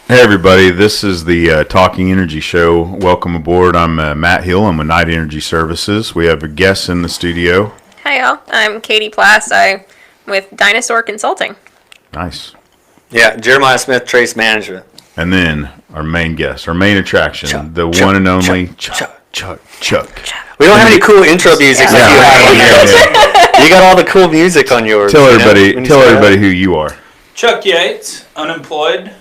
Hey everybody, this is the Talking Energy Show. Welcome aboard. I'm Matt Hill. I'm with Night Energy Services. We have a guest in the studio. Hi y'all, I'm Katie Plas. I'm with Dinosaur Consulting. Nice. Yeah, Jeremiah Smith, Trace Management. And then our main guest, our main attraction, Chuck, one and only Chuck. Chuck. We don't have any cool intro music like you have on yours. You got all the cool music on yours. Tell everybody who you are. Chuck Yates, unemployed.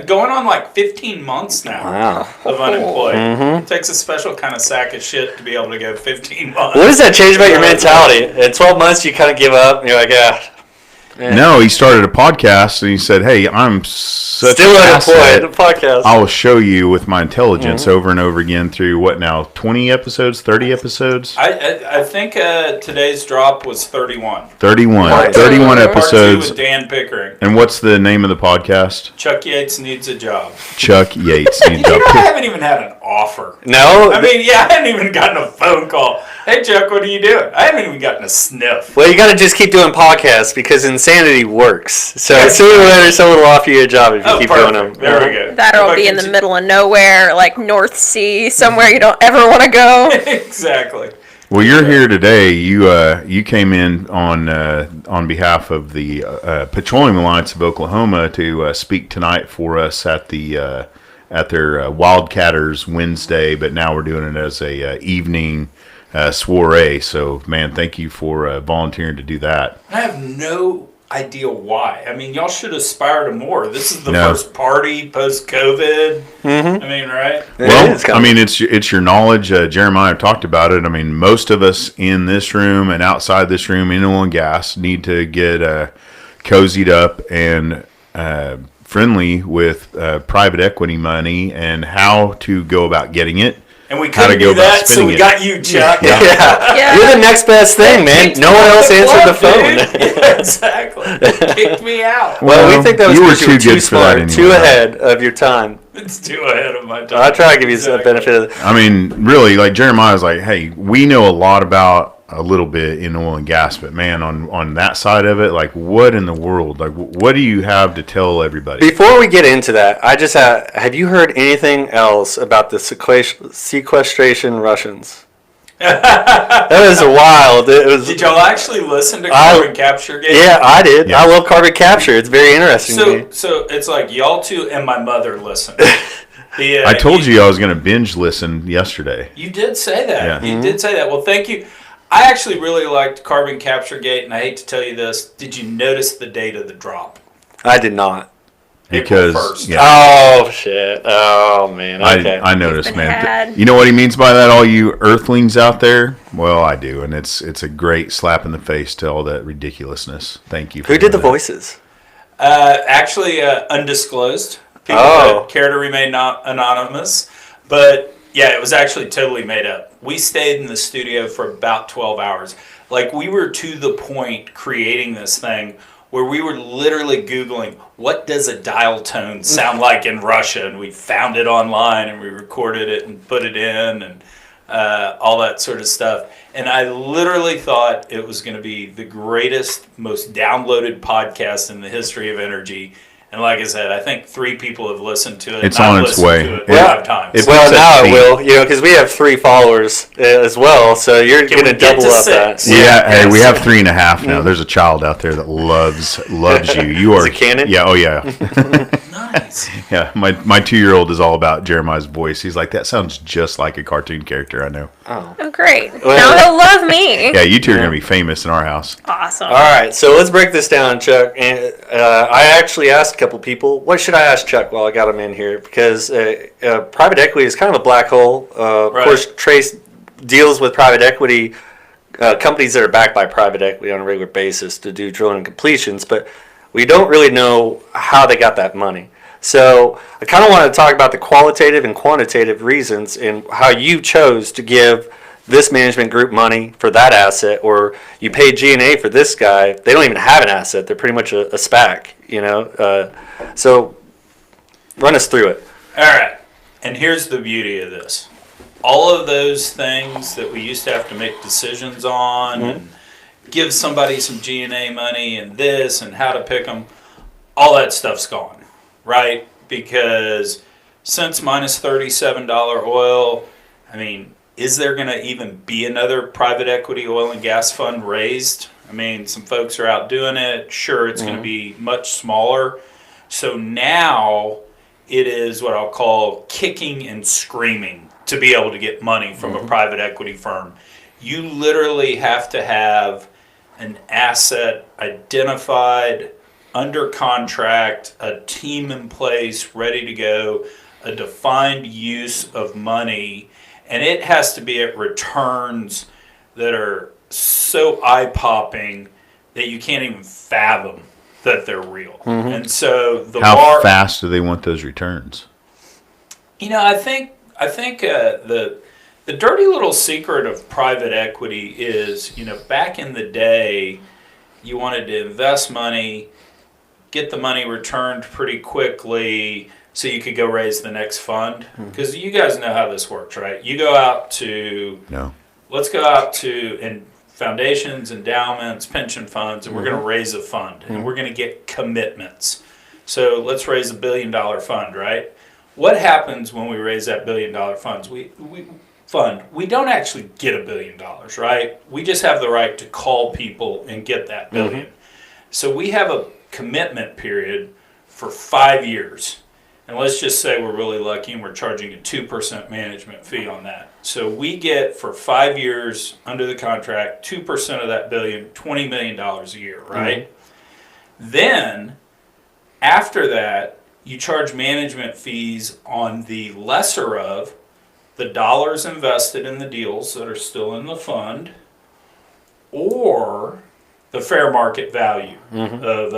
Going on like 15 months now of unemployed. It takes a special kind of sack of shit to be able to go 15 months. What does that change about your mentality? At 12 months, you kind of give up, and you're like, No, he started a podcast and he said, "Hey, I'm such still an unemployed. asset. Podcast. I will show you with my intelligence over and over again through what now? 20 episodes, 30 episodes? I think today's drop was 31. 31. Nice. 31 Part 2 episodes. with Dan Pickering. And what's the name of the podcast? Chuck Yates needs a job. Chuck Yates needs You know, I a haven't even had an offer. No? I mean, I haven't even gotten a phone call. Hey, Chuck, what are you doing? I haven't even gotten a sniff. Well, you got to just keep doing podcasts because insanity works. So sooner or later, someone will offer you a job if you keep doing them. There we go. That will be in the middle of nowhere, like North Sea, somewhere you don't ever want to go. Exactly. Well, you're here today. You came in on behalf of the Petroleum Alliance of Oklahoma to speak tonight for us at their Wildcatters Wednesday, but now we're doing it as a evening soiree. So, man, thank you for volunteering to do that. I have no idea why. I mean, y'all should aspire to more. This is the first party post-COVID. I mean, right? Well, I mean, it's your knowledge. Jeremiah talked about it. I mean, most of us in this room and outside this room in oil and gas need to get cozied up and friendly with private equity money and how to go about getting it. And we couldn't do that, so we got you, Chuck. Yeah. You're the next best thing, man. No one else answered the phone. Yeah, exactly. Kicked me out. Well, we think that was because you were too good for that smart, too ahead of your time. It's too ahead of my time. I'll try to give you a benefit of it. I mean, really, like Jeremiah's like, hey, we know a lot about a little bit in oil and gas, but man, on that side of it, like, what in the world? Like, what do you have to tell everybody? Before we get into that, I just have you heard anything else about the sequestration Russians? That was wild. Did y'all actually listen to Carbon Capture? Yeah, I did. Yeah. I love carbon capture. It's very interesting to me. So it's like y'all two and my mother listen. I told you I was going to binge listen yesterday. You did say that. Yeah. You did say that. Well, thank you. I actually really liked Carbon Capture Gate, and I hate to tell you this. Did you notice the date of the drop? I did not. Because April 1st. yeah, Oh shit! Oh man. Okay. I noticed, man. had. You know what he means by that, all you earthlings out there? Well, I do, and it's a great slap in the face to all that ridiculousness. Thank you. Who did the voices? Actually, undisclosed. People that care to remain anonymous. But yeah, it was actually totally made up. We stayed in the studio for about 12 hours. Like, we were to the point creating this thing where we were literally Googling, what does a dial tone sound like in Russia? And we found it online, and we recorded it and put it in, and all that sort of stuff. And I literally thought it was going to be the greatest, most downloaded podcast in the history of energy. And like I said, I think 3 people have listened to it. It's on its way. To it 5 times. Well, now it will, because we have 3 followers as well, so you're going to double up that. Yeah, we have 3.5 now. There's a child out there that loves you. You are Is it canon? Yeah. Oh yeah. Nice. Yeah. My 2-year-old is all about Jeremiah's voice. He's like, that sounds just like a cartoon character. I know. Oh, great. Now he'll love me. Yeah, you two are gonna be famous in our house. Awesome. All right, so let's break this down, Chuck. And I actually asked a couple people, what should I ask Chuck while I got him in here? Because private equity is kind of a black hole. Of course, Trace deals with private equity companies that are backed by private equity on a regular basis to do drilling and completions, but we don't really know how they got that money. So I kind of want to talk about the qualitative and quantitative reasons and how you chose to give this management group money for that asset, or you pay G&A for this guy. They don't even have an asset. They're pretty much a SPAC, you know. So run us through it. All right. And here's the beauty of this. All of those things that we used to have to make decisions on and give somebody some G&A money and this and how to pick them, all that stuff's gone, right? because since minus $37 oil, I mean, is there going to even be another private equity oil and gas fund raised? I mean, some folks are out doing it. Sure, it's going to be much smaller. So now it is what I'll call kicking and screaming to be able to get money from a private equity firm. You literally have to have an asset identified, under contract, a team in place, ready to go, a defined use of money, and it has to be at returns that are so eye-popping that you can't even fathom that they're real. And so How fast do they want those returns? I think the dirty little secret of private equity is, back in the day, you wanted to invest money, get the money returned pretty quickly so you could go raise the next fund. Because you guys know how this works, right? You go out to, let's go out to foundations, endowments, pension funds, and we're going to raise a fund, and we're going to get commitments. So let's raise $1 billion fund, right? What happens when we raise that $1 billion fund? We don't actually get $1 billion, right? We just have the right to call people and get that billion. So we have a commitment period for 5 years. And let's just say we're really lucky and we're charging a 2% management fee on that. So we get, for 5 years under the contract, 2% of that billion, $20 million a year, right? Then, after that, you charge management fees on the lesser of the dollars invested in the deals that are still in the fund, or the fair market value of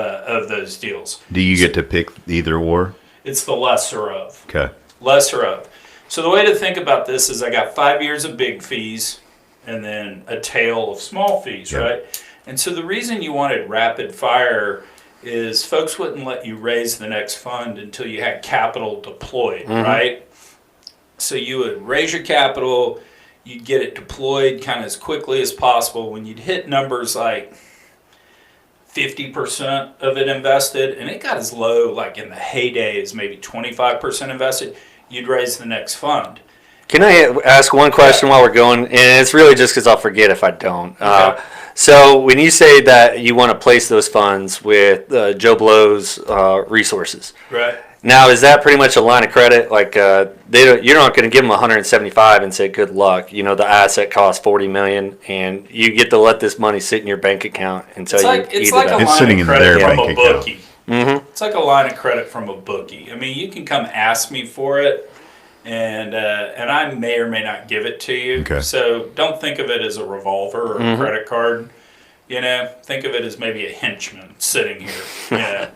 those deals. Do you get to pick either or? It's the lesser of. Okay. Lesser of. So the way to think about this is I got 5 years of big fees and then a tail of small fees, right? And so the reason you wanted rapid fire is folks wouldn't let you raise the next fund until you had capital deployed, right? So you would raise your capital, you'd get it deployed kind of as quickly as possible. When you'd hit numbers like 50% of it invested, and it got as low, like in the heyday, as maybe 25% invested, you'd raise the next fund. Can I ask one question while we're going? And it's really just because I'll forget if I don't. Okay. So when you say that you want to place those funds with Joe Blow's resources, Right. now is that pretty much a line of credit? Like you're not going to give them 175 and say good luck. The asset costs $40 million, and you get to let this money sit in your bank account until It's like a It's line sitting of in credit their from bank a account. bookie. It's like a line of credit from a bookie. I mean, you can come ask me for it, and I may or may not give it to you. Okay. So don't think of it as a revolver or a credit card. Think of it as maybe a henchman sitting here. Yeah.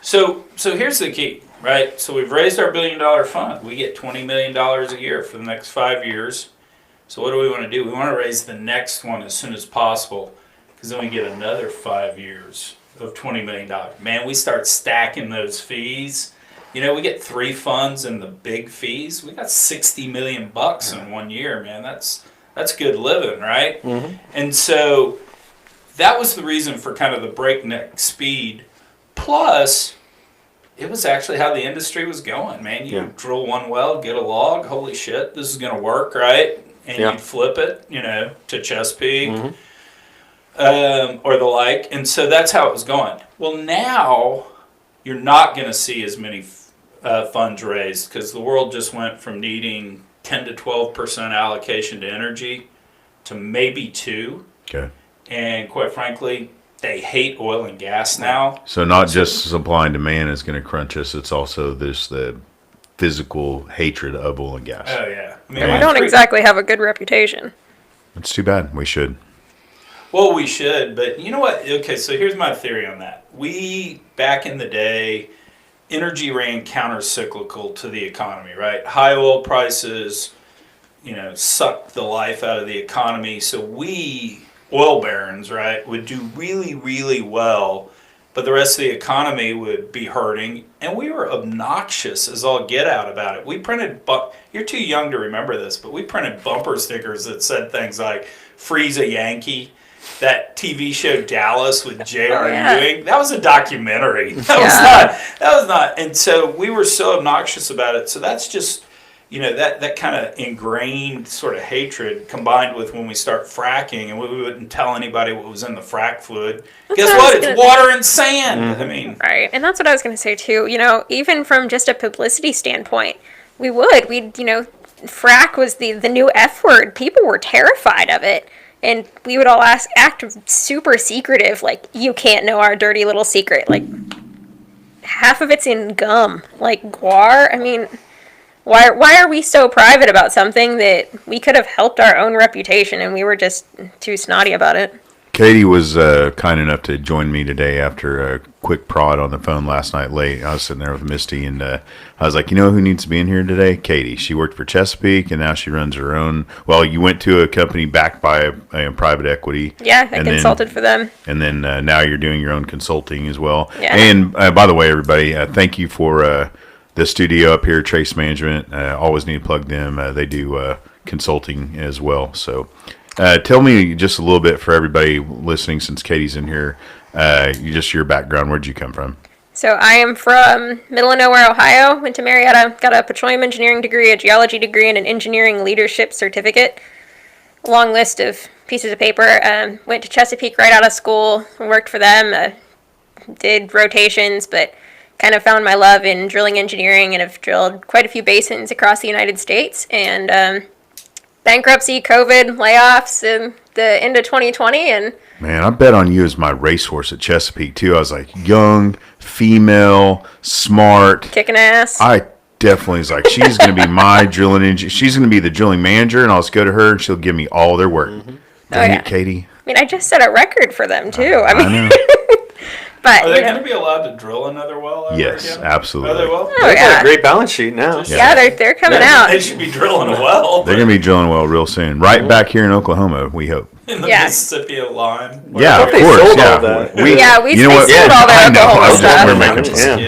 So here's the key, right? So we've raised our $1 billion fund. We get $20 million a year for the next 5 years. So what do we want to do? We want to raise the next one as soon as possible, because then we get another 5 years of $20 million. Man, we start stacking those fees. We get 3 funds and the big fees. We got $60 million in 1 year, man. That's good living, right? And so that was the reason for kind of the breakneck speed. Plus, it was actually how the industry was going, man. You drill one well, get a log, holy shit, this is going to work, right? And you'd flip it, to Chesapeake or the like. And so that's how it was going. Well, now you're not going to see as many funds raised, because the world just went from needing 10 to 12% allocation to energy to maybe 2%. Okay. And quite frankly, they hate oil and gas now. So not just supply and demand is going to crunch us. It's also the physical hatred of oil and gas. Oh, yeah. I mean, Yeah. We don't exactly have a good reputation. It's too bad. We should. Well, we should, but you know what? Okay, so here's my theory on that. We, back in the day, energy ran counter-cyclical to the economy, right? High oil prices, sucked the life out of the economy. So we, oil barons, right, would do really, really well, but the rest of the economy would be hurting. And we were obnoxious as all get out about it. We printed, you're too young to remember this, but we printed bumper stickers that said things like, freeze a Yankee. that TV show Dallas with J.R. yeah. Ewing. That was a documentary. That was not. And so we were so obnoxious about it. So that's just, that kind of ingrained sort of hatred combined with when we start fracking and we wouldn't tell anybody what was in the frack fluid. Guess what? It's water and sand. Mm-hmm. I mean, right. And that's what I was going to say too. Even from just a publicity standpoint, we'd, frack was the new F word. People were terrified of it. And we would all act super secretive, like, you can't know our dirty little secret. Like, half of it's in gum. Like, guar. I mean, why are we so private about something that we could have helped our own reputation and we were just too snotty about it? Katie was kind enough to join me today after a quick prod on the phone last night late. I was sitting there with Misty, and I was like, who needs to be in here today? Katie. She worked for Chesapeake, and now she runs her own. Well, you went to a company backed by a private equity. Yeah, I consulted for them. And then now you're doing your own consulting as well. Yeah. And by the way, everybody, thank you for the studio up here, Trace Management. Always need to plug them. They do consulting as well. So tell me just a little bit for everybody listening, since Katie's in here, your background. Where'd you come from? So I am from middle of nowhere, Ohio. Went to Marietta, got a petroleum engineering degree, a geology degree, and an engineering leadership certificate. Long list of pieces of paper. Went to Chesapeake right out of school, worked for them, did rotations, but kind of found my love in drilling engineering and have drilled quite a few basins across the United States. And bankruptcy, COVID, layoffs in the end of 2020, and man, I bet on you as my racehorse at Chesapeake too. I was like, young, female, smart, kicking ass. I definitely was like, she's going to be my drilling engineer. She's going to be the drilling manager, and I'll just go to her and she'll give me all their work. Mm-hmm. Dang it, Katie. I mean, I just set a record for them too. I know. But are they going to be allowed to drill another well ever Yes, again? absolutely. Are they well? Oh, They've got yeah. a great balance sheet now. Yeah, they're coming out. They should be drilling a well. They're going to be drilling well real soon. Right back here in Oklahoma, we hope. in the Yeah. Mississippi line. Yeah, of they course. sold Yeah, all that. we They sold all their I know. Oklahoma We're stuff. making fun.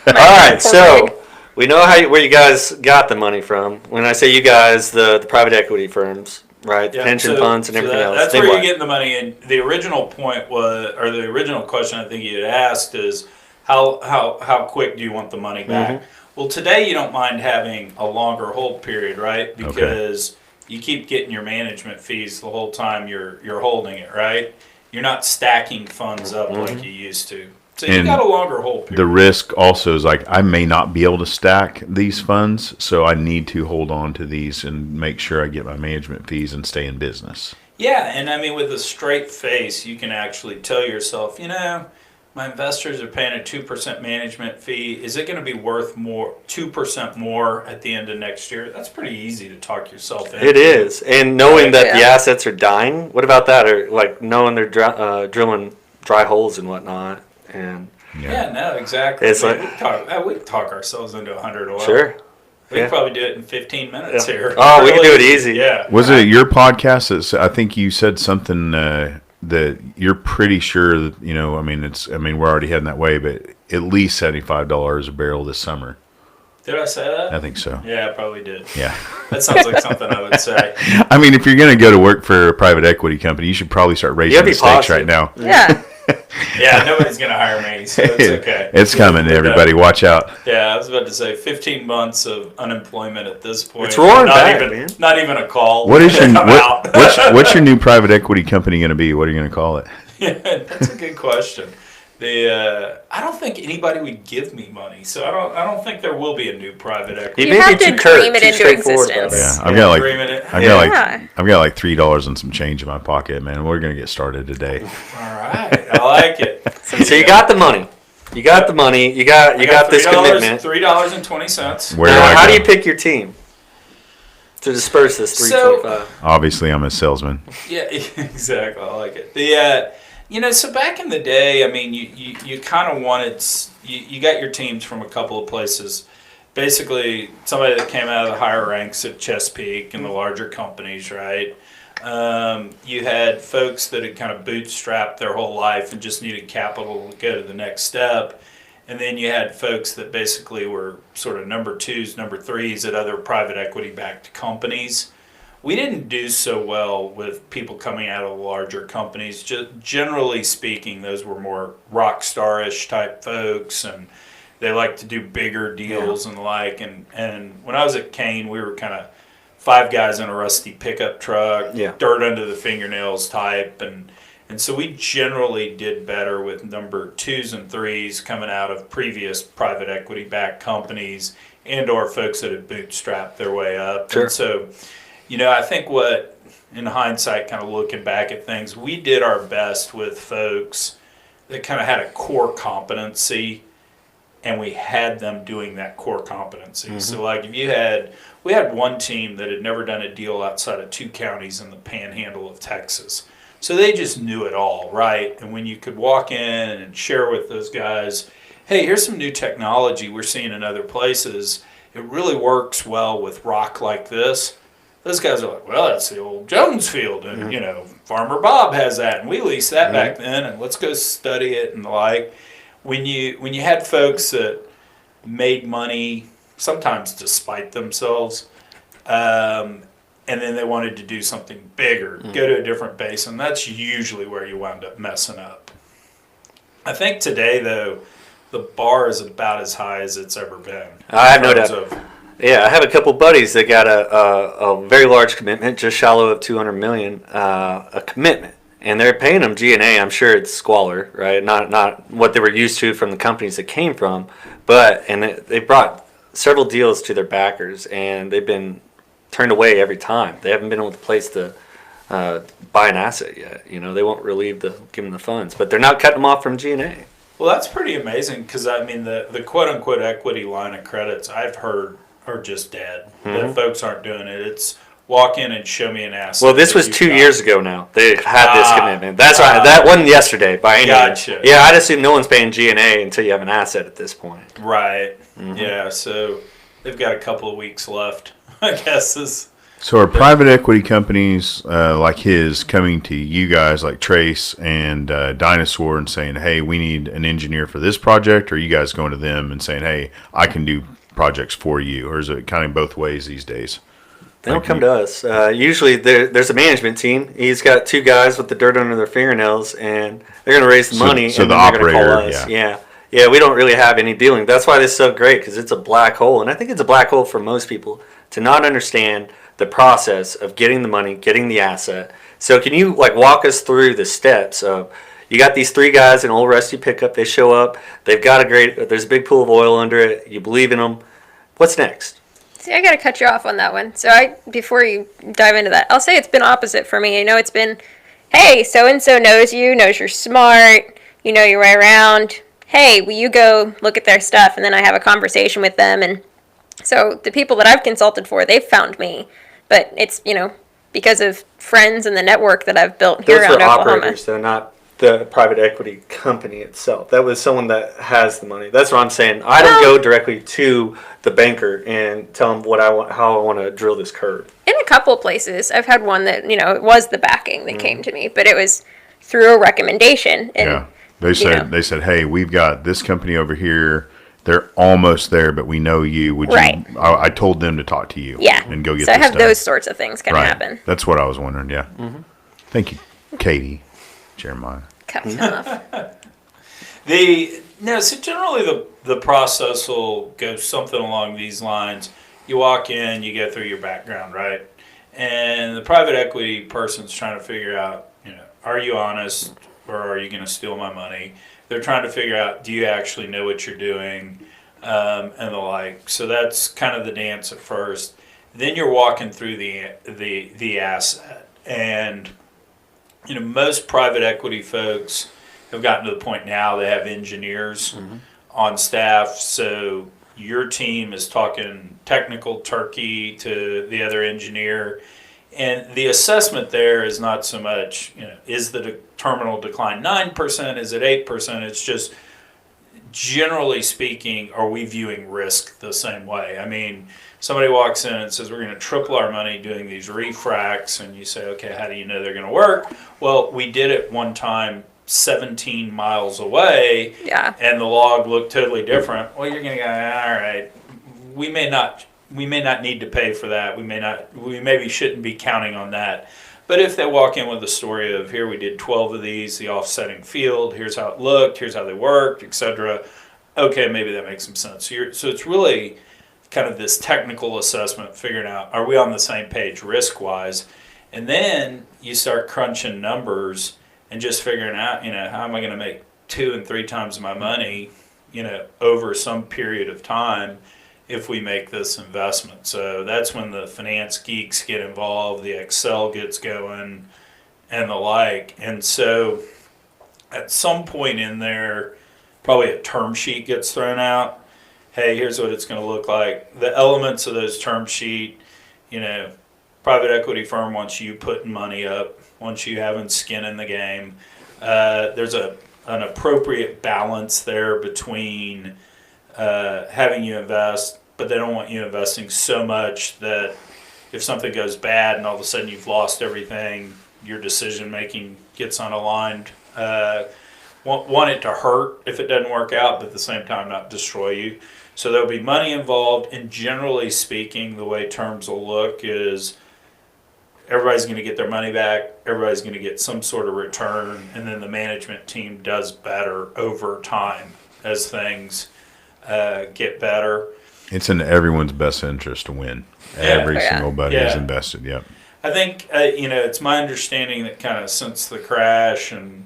Yeah. All right, so we know where you guys got the money from. When I say you guys, the private equity firms, right? The pension funds and everything else. That's Then where what? you're getting the money. And the original point was, or the original question I think you had asked is, how quick do you want the money back? Mm-hmm. Well, today you don't mind having a longer hold period, right? Because you keep getting your management fees the whole time you're holding it, right? You're not stacking funds up like you used to. So you And got a longer hold period. The risk also is like, I may not be able to stack these funds, so I need to hold on to these and make sure I get my management fees and stay in business. Yeah, and I mean, with a straight face, you can actually tell yourself, my investors are paying a 2% management fee. Is it going to be worth 2% more at the end of next year? That's pretty easy to talk yourself into. It is. And knowing that the assets are dying, what about that? Or like knowing they're drilling dry holes and whatnot. And Yeah, no, exactly. It's we can talk ourselves into 100 oil. sure. We can probably do it in 15 minutes here. Oh, we can do it easy. Yeah. Was it your podcast that I think you said something that you're pretty sure that, we're already heading that way, but at least $75 a barrel this summer. Did I say that? I think so. Yeah, I probably did. Yeah. That sounds like something I would say. I mean, if you're going to go to work for a private equity company, you should probably start raising the stakes right now. Yeah. Yeah, nobody's going to hire me, so it's okay. It's coming, everybody. Watch out. Yeah, I was about to say 15 months of unemployment at this point. It's roaring back, man. Not even a call. What is your I'm out. what's your new private equity company going to be? What are you going to call it? Yeah, that's a good question. I don't think anybody would give me money, so I don't think there will be a new private equity. You have to dream it into existence. Yeah, I've got like $3 and some change in my pocket, man. We're gonna get started today. All right, I like it. So you got the money. You got the money. You got this commitment. $3.20. Where How do go? you pick your team to disperse this $3.25? Obviously, I'm a salesman. Yeah, exactly. I like it. So back in the day, I mean, you kind of wanted, you got your teams from a couple of places. Basically, somebody that came out of the higher ranks at Chesapeake and the larger companies, right? You had folks that had kind of bootstrapped their whole life and just needed capital to go to the next step. And then you had folks that basically were sort of number twos, number threes at other private equity-backed companies. we didn't do so well with people coming out of the larger companies. Just generally speaking, those were more rock star-ish type folks, and they like to do bigger deals and the like. And when I was at Kane, we were kind of 5 guys in a rusty pickup truck, dirt under the fingernails type, and so we generally did better with number 2s and 3s coming out of previous private equity backed companies and or folks that had bootstrapped their way up. Sure. And so, I think what, in hindsight, kind of looking back at things, we did our best with folks that kind of had a core competency, and we had them doing that core competency. Mm-hmm. So like we had one team that had never done a deal outside of 2 counties in the panhandle of Texas. So they just knew it all, right? And when you could walk in and share with those guys, hey, here's some new technology we're seeing in other places. It really works well with rock like this. Those guys are like, well, that's the old Jones field. And, Farmer Bob has that. And we leased that back then. And let's go study it and the like. When you had folks that made money, sometimes despite themselves, and then they wanted to do something bigger, go to a different basin, that's usually where you wound up messing up. I think today, though, the bar is about as high as it's ever been. I have no doubt. I have a couple buddies that got a very large commitment, just shallow of $200 million, a commitment. And they're paying them G&A. I'm sure it's squalor, right? Not what they were used to from the companies that came from. And they brought several deals to their backers, and they've been turned away every time. They haven't been able to place to buy an asset yet. They won't give them the funds, but they're not cutting them off from G&A. Well, that's pretty amazing because, the quote-unquote equity line of credits I've heard are just dead. That folks aren't doing it. It's walk in and show me an asset. Well, this was 2 years ago now. They had this commitment. That's right. That wasn't yesterday by any means. Yeah, I'd assume no one's paying G&A until you have an asset at this point. Right. Mm-hmm. Yeah, so they've got a couple of weeks left, I guess. So are private equity companies like his coming to you guys like Trace and Dinosaur and saying, hey, we need an engineer for this project? Or are you guys going to them and saying, hey, I can do projects for you? Or is it kind of both ways these days? They don't come to us. Usually there's a management team. He's got 2 guys with the dirt under their fingernails, and they're going to raise the money. So and the then they're operator, gonna call us. Yeah, we don't really have any dealing. That's why this is so great, because it's a black hole. And I think it's a black hole for most people to not understand the process of getting the money, getting the asset. So can you walk us through the steps of, you got these 3 guys in old rusty pickup, they show up, they've got there's a big pool of oil under it, you believe in them. What's next? See, I got to cut you off on that one. So before you dive into that, I'll say it's been opposite for me. It's been, hey, so-and-so knows you're smart, your way around. Hey, will you go look at their stuff? And then I have a conversation with them. And so the people that I've consulted for, they've found me. But it's, because of friends and the network that I've built here around Oklahoma. Those are operators, they're not the private equity company itself. That was someone that has the money. That's what I'm saying. I don't go directly to the banker and tell him how I want to drill this curve. In a couple places, I've had one that it was the backing that came to me, but it was through a recommendation. And, they said, hey, we've got this company over here. They're almost there, but we know you. Would you? I told them to talk to you. Yeah, and go get. So this I have done. those sorts of things kind of happen. That's what I was wondering. Yeah. Mm-hmm. Thank you, Katie, Jeremiah. Cut me off. So generally the process will go something along these lines. You walk in, you get through your background, right? And the private equity person's trying to figure out, are you honest or are you going to steal my money? They're trying to figure out, do you actually know what you're doing, and the like. So that's kind of the dance at first. Then you're walking through the asset, and most private equity folks have gotten to the point now they have engineers on staff. So your team is talking technical turkey to the other engineer. And the assessment there is not so much, is the terminal decline 9%, is it 8%? It's just, generally speaking, are we viewing risk the same way? Somebody walks in and says, we're going to triple our money doing these refracts, and you say, okay, how do you know they're going to work? Well, we did it one time 17 miles away, and the log looked totally different. Well, you're going to go, all right, we may not we may not need to pay for that. We maybe shouldn't be counting on that. But if they walk in with the story of, here we did 12 of these, the offsetting field, here's how it looked, here's how they worked, etc. Okay, maybe that makes some sense. So it's really kind of this technical assessment, figuring out, are we on the same page risk-wise? And then you start crunching numbers and just figuring out, how am I going to make 2 and 3 times my money, over some period of time if we make this investment. So that's when the finance geeks get involved, the Excel gets going, and the like. And so at some point in there, probably a term sheet gets thrown out. Hey, here's what it's going to look like. The elements of those term sheet, private equity firm wants you putting money up, wants you having skin in the game. There's an appropriate balance there between having you invest, but they don't want you investing so much that if something goes bad and all of a sudden you've lost everything, your decision making gets unaligned. Want it to hurt if it doesn't work out, but at the same time not destroy you. So there'll be money involved, and generally speaking, the way terms will look is everybody's going to get their money back, everybody's going to get some sort of return, and then the management team does better over time as things get better. It's in everyone's best interest to win. Every single buddy is invested. Yep. I think it's my understanding that kind of since the crash, and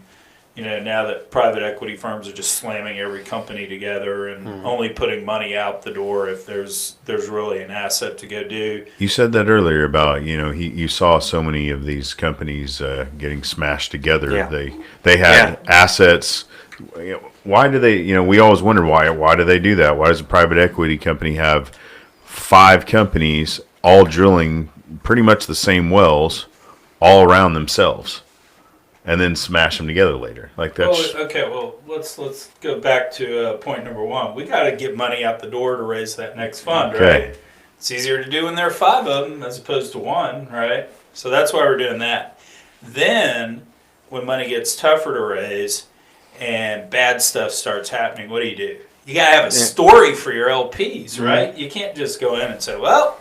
now that private equity firms are just slamming every company together and only putting money out the door if there's really an asset to go do. You said that earlier about you saw so many of these companies getting smashed together. Yeah. They had assets. Why do they? We always wonder why do they do that? Why does a private equity company have 5 companies all drilling pretty much the same wells all around themselves, and then smash them together later? Like that's let's go back to point number 1. We got to get money out the door to raise that next fund, right? It's easier to do when there are 5 of them as opposed to 1, right? So that's why we're doing that. Then when money gets tougher to raise and bad stuff starts happening, what do? You got to have a story for your LPs, right? You can't just go in and say, well,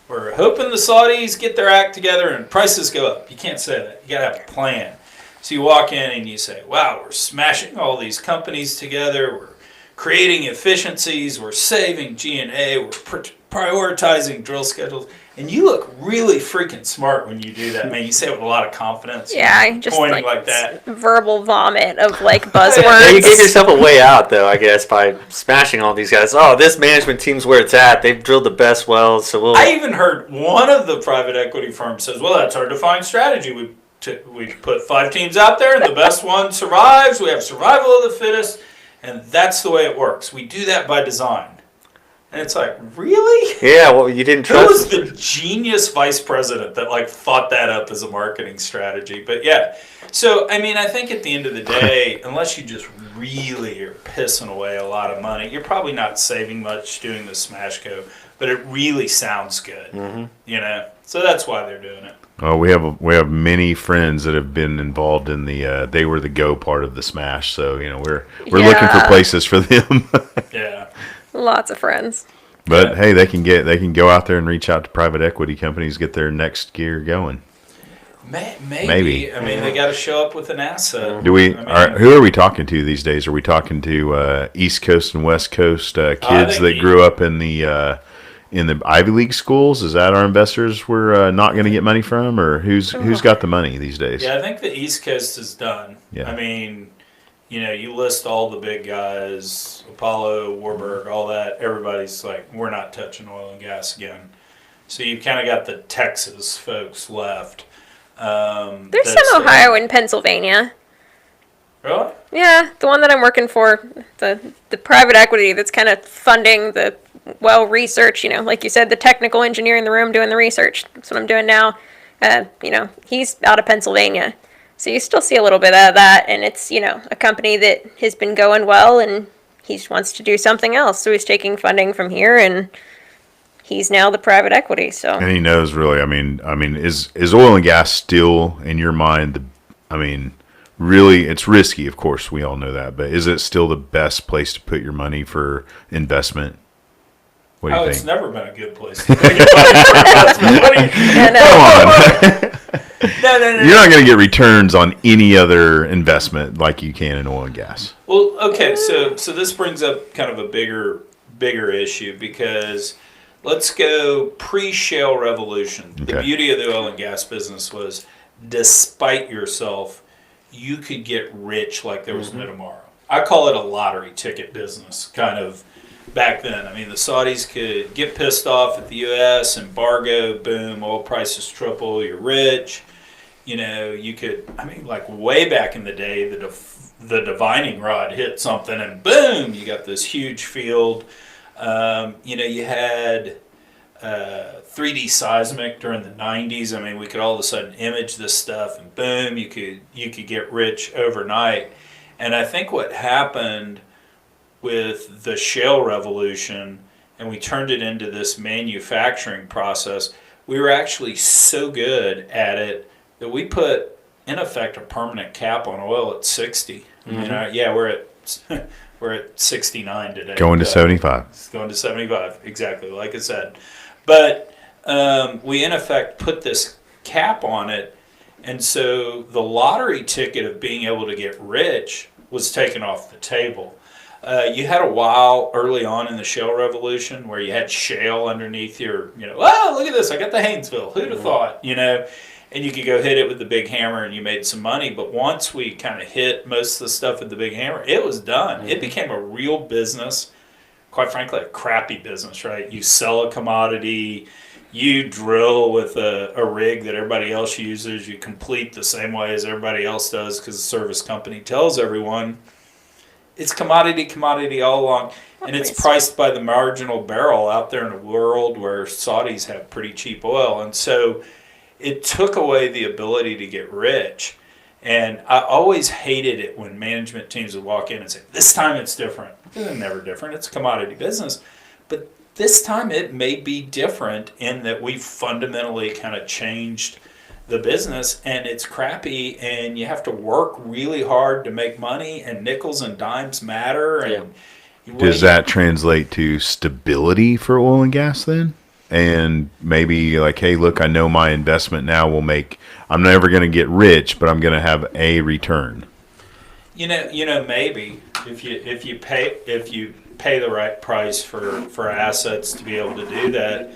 we're hoping the Saudis get their act together and prices go up. You can't say that. You got to have a plan. So you walk in and you say, wow, we're smashing all these companies together. We're creating efficiencies. We're saving G&A. We're prioritizing drill schedules. And you look really freaking smart when you do that, man. You say it with a lot of confidence. Yeah, just pointing like that. Verbal vomit of buzzwords. You gave yourself a way out, though, I guess, by smashing all these guys. Oh, this management team's where it's at. They've drilled the best wells. So I even heard one of the private equity firms says, well, that's our defined strategy. We put 5 teams out there, and the best one survives. We have survival of the fittest, and that's the way it works. We do that by design. And it's like, really? Yeah, well, you didn't trust. Who was the genius vice president that thought that up as a marketing strategy? But yeah, so I think at the end of the day, unless you just really are pissing away a lot of money, you're probably not saving much doing the smash co. But it really sounds good, So that's why they're doing it. Well, we have many friends that have been involved in the they were the go part of the smash. So we're looking for places for them. Yeah. Lots of friends. But hey, they can go out there and reach out to private equity companies, get their next gear going. Maybe. They got to show up with an asset. Who are we talking to these days? Are we talking to East Coast and West Coast kids that grew up in the Ivy League schools? Is that our investors we're not going to get money from, or who's got the money these days? Yeah, I think the East Coast is done. Yeah. You list all the big guys, Apollo, Warburg, all that. Everybody's like, we're not touching oil and gas again. So you've kind of got the Texas folks left. There's some Ohio and Pennsylvania. Really? Yeah, the one that I'm working for, the private equity that's kind of funding the research. Like you said, the technical engineer in the room doing the research. That's what I'm doing now. He's out of Pennsylvania. So you still see a little bit of that, and it's, a company that has been going well, and he just wants to do something else. So he's taking funding from here, and he's now the private equity. So and he knows really. Is oil and gas still in your mind? Really, it's risky. Of course, we all know that. But is it still the best place to put your money for investment? What do you It's think? never been a good place to make money for investment. What do you? Come on. No. You're not going to get returns on any other investment like you can in oil and gas. Well, okay, so this brings up kind of a bigger issue because let's go pre-shale revolution. The beauty of the oil and gas business was, despite yourself, you could get rich like there was no tomorrow. I call it a lottery ticket business, kind of back then. I mean, the Saudis could get pissed off at the U.S., embargo, boom, oil prices triple, you're rich. You know, you could, I mean, like way back in the day, the divining rod hit something and boom, you got this huge field. You know, you had 3D seismic during the 90s. I mean, we could all of a sudden image this stuff and boom, you could get rich overnight. And I think what happened with the shale revolution, and we turned it into this manufacturing process, we were actually so good at it that we put, in effect, a permanent cap on oil at 60. We're at 69 today. Going to 75. It's going to 75, exactly, like I said. But we, in effect, put this cap on it, and so the lottery ticket of being able to get rich was taken off the table. You had a while early on in the shale revolution where you had shale underneath your, oh, look at this, I got the Haynesville. Who'd have thought, And you could go hit it with the big hammer and you made some money. But once we kind of hit most of the stuff with the big hammer, it was done. It became a real business, quite frankly, a crappy business, right? You sell a commodity, you drill with a rig that everybody else uses, you complete the same way as everybody else does because the service company tells everyone it's commodity all along. And it's priced by the marginal barrel out there in a world where Saudis have pretty cheap oil. And so it took away the ability to get rich. And I always hated it when management teams would walk in and say, this time it's different. It's never different. It's a commodity business. But this time it may be different in that we fundamentally kind of changed the business, and it's crappy, and you have to work really hard to make money, and nickels and dimes matter. And does that translate to stability for oil and gas then? And maybe like, hey, look, I know my investment now will make, I'm never going to get rich, but I'm going to have a return. Maybe if you pay the right price for assets to be able to do that,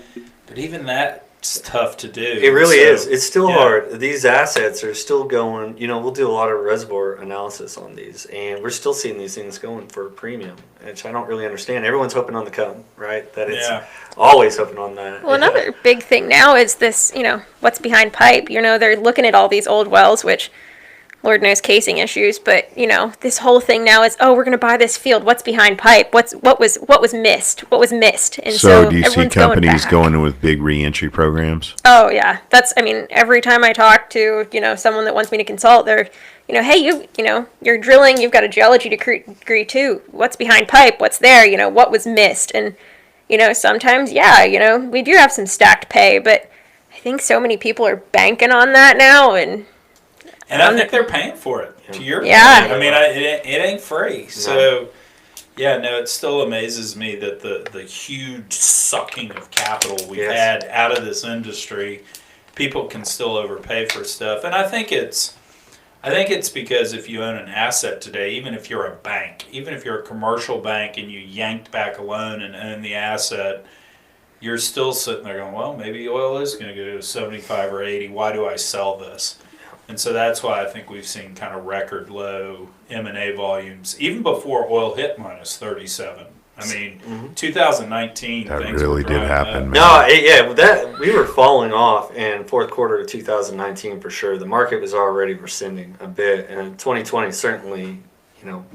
but even that's tough to do. It really is. It's still hard. These assets are still going. We'll do a lot of reservoir analysis on these, and we're still seeing these things going for a premium, which I don't really understand. Everyone's hoping on the come, right? That it's always hoping on that. Well, another big thing now is this, what's behind pipe. They're looking at all these old wells, which Lord knows casing issues, but this whole thing now is, we're going to buy this field. What's behind pipe? What was missed? What was missed? And so do you see companies going in with big reentry programs? Oh yeah, every time I talk to someone that wants me to consult, they're hey, you're drilling. You've got a geology degree too. What's behind pipe? What's there? What was missed? And sometimes we do have some stacked pay, but I think so many people are banking on that now and. And I think they're paying for it, to your point. Yeah. I mean, it ain't free. So, it still amazes me that the huge sucking of capital we've had out of this industry, people can still overpay for stuff. And I think it's because if you own an asset today, even if you're a bank, even if you're a commercial bank and you yanked back a loan and own the asset, you're still sitting there going, well, maybe oil is going to go to 75 or 80. Why do I sell this? And so that's why I think we've seen kind of record low M&A volumes, even before oil hit minus 37. I mean, 2019. That really did happen, man. No, we were falling off in fourth quarter of 2019 for sure. The market was already rescinding a bit, and 2020 certainly,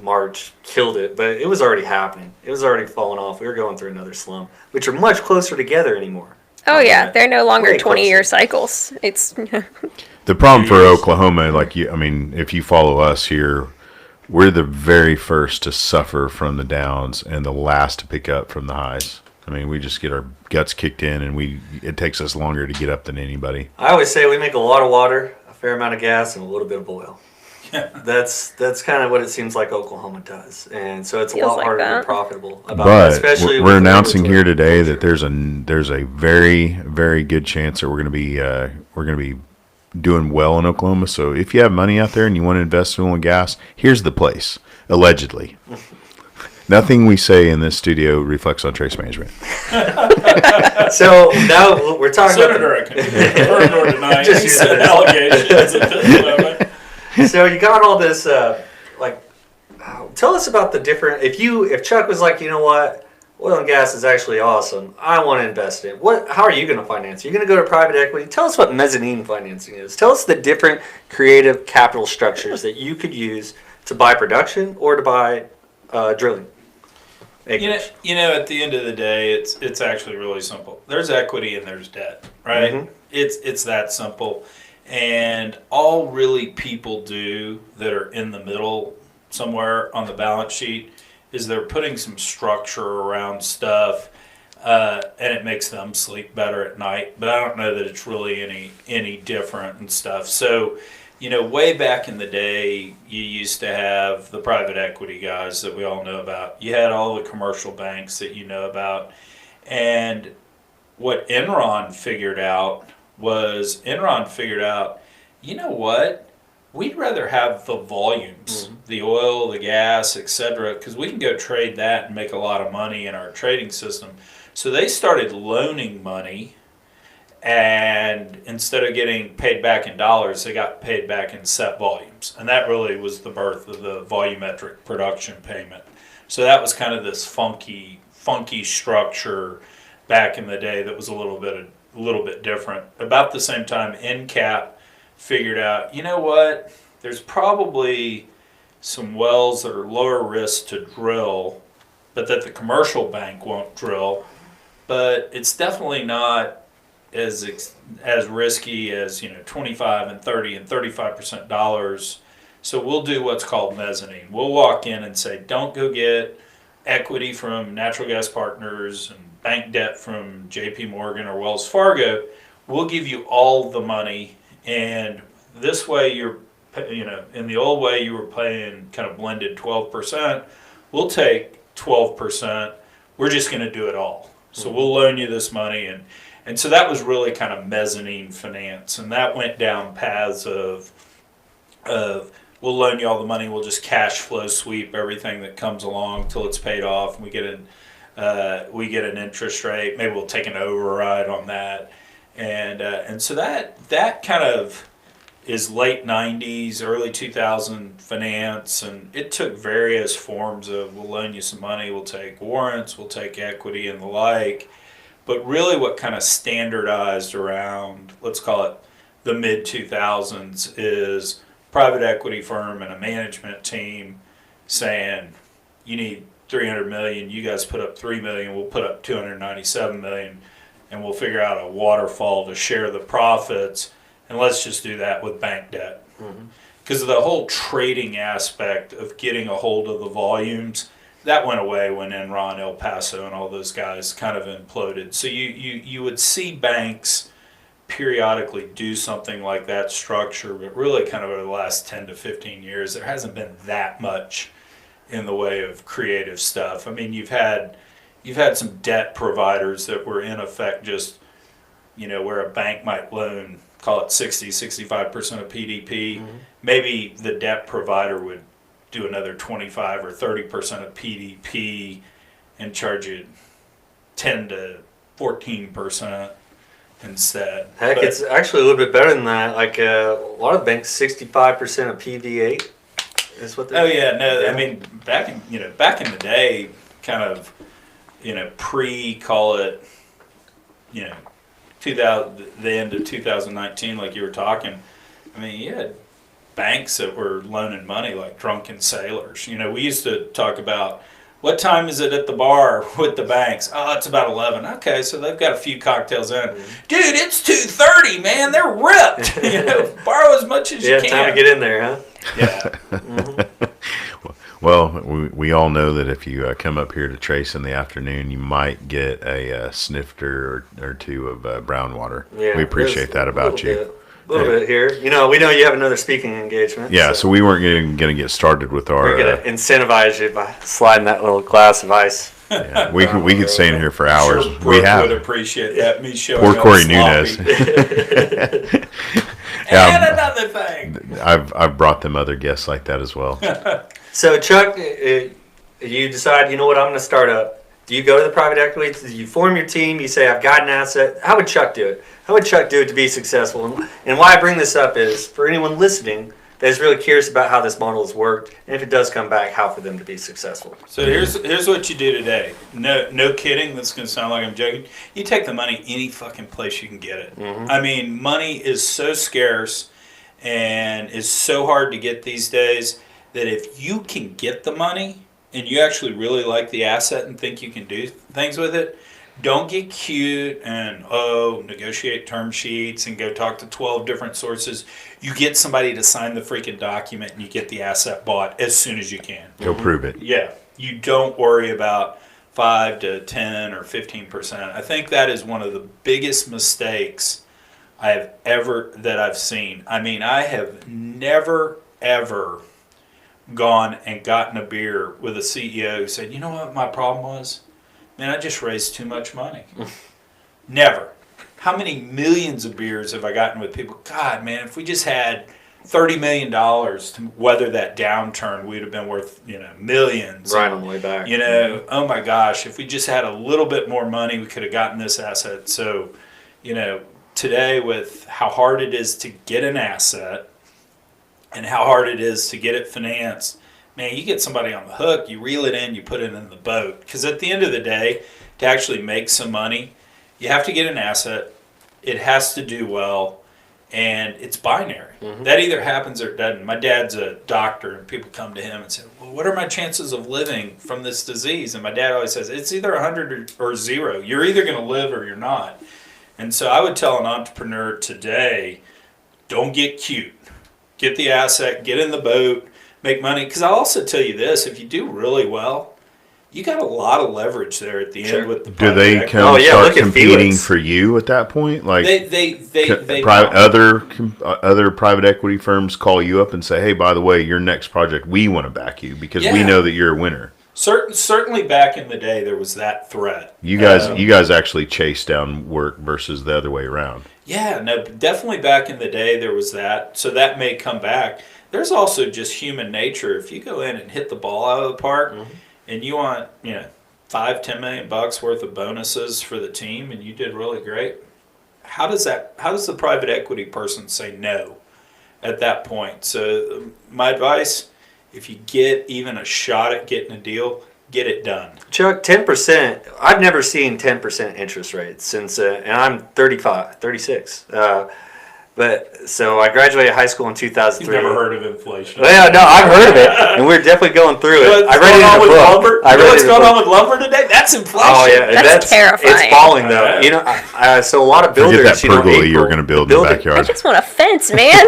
March killed it, but it was already happening. It was already falling off. We were going through another slump, which are much closer together anymore. Oh yeah, they're no longer 20-year cycles. It's the problem for Oklahoma, if you follow us here, we're the very first to suffer from the downs and the last to pick up from the highs. I mean, we just get our guts kicked in, and it takes us longer to get up than anybody. I always say we make a lot of water, a fair amount of gas, and a little bit of oil. That's kind of what it seems like Oklahoma does, and so it's a Feels lot like harder to that. be profitable. But especially we're with announcing here regulatory today that culture. there's a very, very good chance that we're going to be doing well in Oklahoma. So if you have money out there and you want to invest in oil and gas, here's the place. Allegedly, nothing we say in this studio reflects on Trace Management. So now we're talking Senator, I can confirm or deny Just use any it. allegations at this moment. So you got all this, tell us about the different. If Chuck was like, you know what, oil and gas is actually awesome. I want to invest in. How are you going to finance? You're going to go to private equity. Tell us what mezzanine financing is. Tell us the different creative capital structures that you could use to buy production or to buy drilling. Acreage. You know, at the end of the day, it's actually really simple. There's equity and there's debt, right? Mm-hmm. It's that simple. And all really people do that are in the middle somewhere on the balance sheet is they're putting some structure around stuff, and it makes them sleep better at night. But I don't know that it's really any different and stuff. So, you know, way back in the day, you used to have the private equity guys that we all know about. You had all the commercial banks that you know about. And what Enron figured out, you know what? We'd rather have the volumes, the oil, the gas, etc., because we can go trade that and make a lot of money in our trading system. So they started loaning money, and instead of getting paid back in dollars, they got paid back in set volumes. And that really was the birth of the volumetric production payment. So that was kind of this funky structure back in the day that was a little bit different. About the same time, NCAP figured out, you know what, there's probably some wells that are lower risk to drill, but that the commercial bank won't drill. But it's definitely not as risky as 25 and 30 and 35% dollars. So we'll do what's called mezzanine. We'll walk in and say, don't go get equity from Natural Gas Partners and bank debt from JP Morgan or Wells Fargo. We'll give you all the money, and this way in the old way you were paying kind of blended 12%. We'll take 12%. We're just going to do it all. So we'll loan you this money, and so that was really kind of mezzanine finance, and that went down paths of we'll loan you all the money, we'll just cash flow sweep everything that comes along till it's paid off, and we get an interest rate. Maybe we'll take an override on that, and so that kind of is late 90s, early 2000 finance, and it took various forms of we'll loan you some money, we'll take warrants, we'll take equity and the like. But really what kind of standardized around, let's call it the mid-2000s, is private equity firm and a management team saying, you need $300 million, you guys put up $3 million, we'll put up $297 million, and we'll figure out a waterfall to share the profits, and let's just do that with bank debt. Because of the whole trading aspect of getting a hold of the volumes, that went away when Enron, El Paso, and all those guys kind of imploded. So you would see banks periodically do something like that structure, but really kind of over the last 10 to 15 years, there hasn't been that much in the way of creative stuff. I mean, you've had some debt providers that were in effect just, where a bank might loan, call it 65% of PDP. Maybe the debt provider would do another 25 or 30% of PDP and charge you 10 to 14% instead. Heck, it's actually a little bit better than that. Like a lot of banks, 65% of PV8 is what they. Oh yeah, no, yeah. I mean back in the day, kind of, call it, 2000, the end of 2019, like you were talking. I mean, you had banks that were loaning money like drunken sailors. We used to talk about, what time is it at the bar with the banks? Oh, it's about 11. Okay, so they've got a few cocktails in. Dude, it's 2:30, man. They're ripped. Borrow as much as you can. Yeah, time to get in there, huh? Yeah. Well, we all know that if you come up here to Trace in the afternoon, you might get a snifter or two of brown water. Yeah, we appreciate that about you. A little bit here. You know, we know you have another speaking engagement. Yeah, so we weren't going to get started with our. We're going to incentivize you by sliding that little glass of ice. Yeah, we could stay in here for hours. Sure, we have. Would appreciate that. Me showing Poor up Corey sloppy. Nunez. And another thing. I've brought them other guests like that as well. So Chuck, you decide, you know what, I'm going to start up. Do you go to the private equity? Do you form your team? You say, I've got an asset. How would Chuck do it? How would Chuck do it to be successful? And why I bring this up is for anyone listening that is really curious about how this model has worked, and if it does come back, how for them to be successful. So here's what you do today. No kidding. This is going to sound like I'm joking. You take the money any fucking place you can get it. Mm-hmm. I mean, money is so scarce and is so hard to get these days that if you can get the money and you actually really like the asset and think you can do things with it, don't get cute and, negotiate term sheets and go talk to 12 different sources. You get somebody to sign the freaking document and you get the asset bought as soon as you can. Go prove it. Yeah. You don't worry about 5 to 10 or 15%. I think that is one of the biggest mistakes I've seen. I mean, I have never, ever gone and gotten a beer with a CEO who said, you know what my problem was? Man, I just raised too much money. Never. How many millions of beers have I gotten with people? God, man, if we just had $30 million to weather that downturn, we'd have been worth, millions. Right on the way back. Oh my gosh, if we just had a little bit more money, we could have gotten this asset. So, today with how hard it is to get an asset, and how hard it is to get it financed, man, you get somebody on the hook, you reel it in, you put it in the boat. Because at the end of the day, to actually make some money, you have to get an asset, it has to do well, and it's binary. Mm-hmm. That either happens or it doesn't. My dad's a doctor, and people come to him and say, well, what are my chances of living from this disease? And my dad always says, it's either 100 or 0. You're either going to live or you're not. And so I would tell an entrepreneur today, don't get cute. Get the asset, get in the boat, make money. Because I'll also tell you this, if you do really well, you got a lot of leverage there at the end with the do they start competing for you at that point? Like other private equity firms call you up and say, hey, by the way, your next project, we want to back you because we know that you're a winner. Certainly back in the day, there was that threat. You guys actually chase down work versus the other way around. Yeah, no, definitely back in the day there was that. So that may come back. There's also just human nature. If you go in and hit the ball out of the park, and you want $5-10 million worth of bonuses for the team, and you did really great, how does the private equity person say no at that point? So my advice, if you get even a shot at getting a deal, get it done. Chuck, 10%, I've never seen 10% interest rates since, and I'm 36. But so I graduated high school in 2003. You've never heard of inflation? Well, yeah, no, I've heard of it, and we're definitely going through it. I read it in a book. What's going on with lumber today? That's inflation. Oh yeah, that's terrifying. It's falling though. So a lot of builders. Forget that pergola you were going to build in the backyard. I just want a fence, man.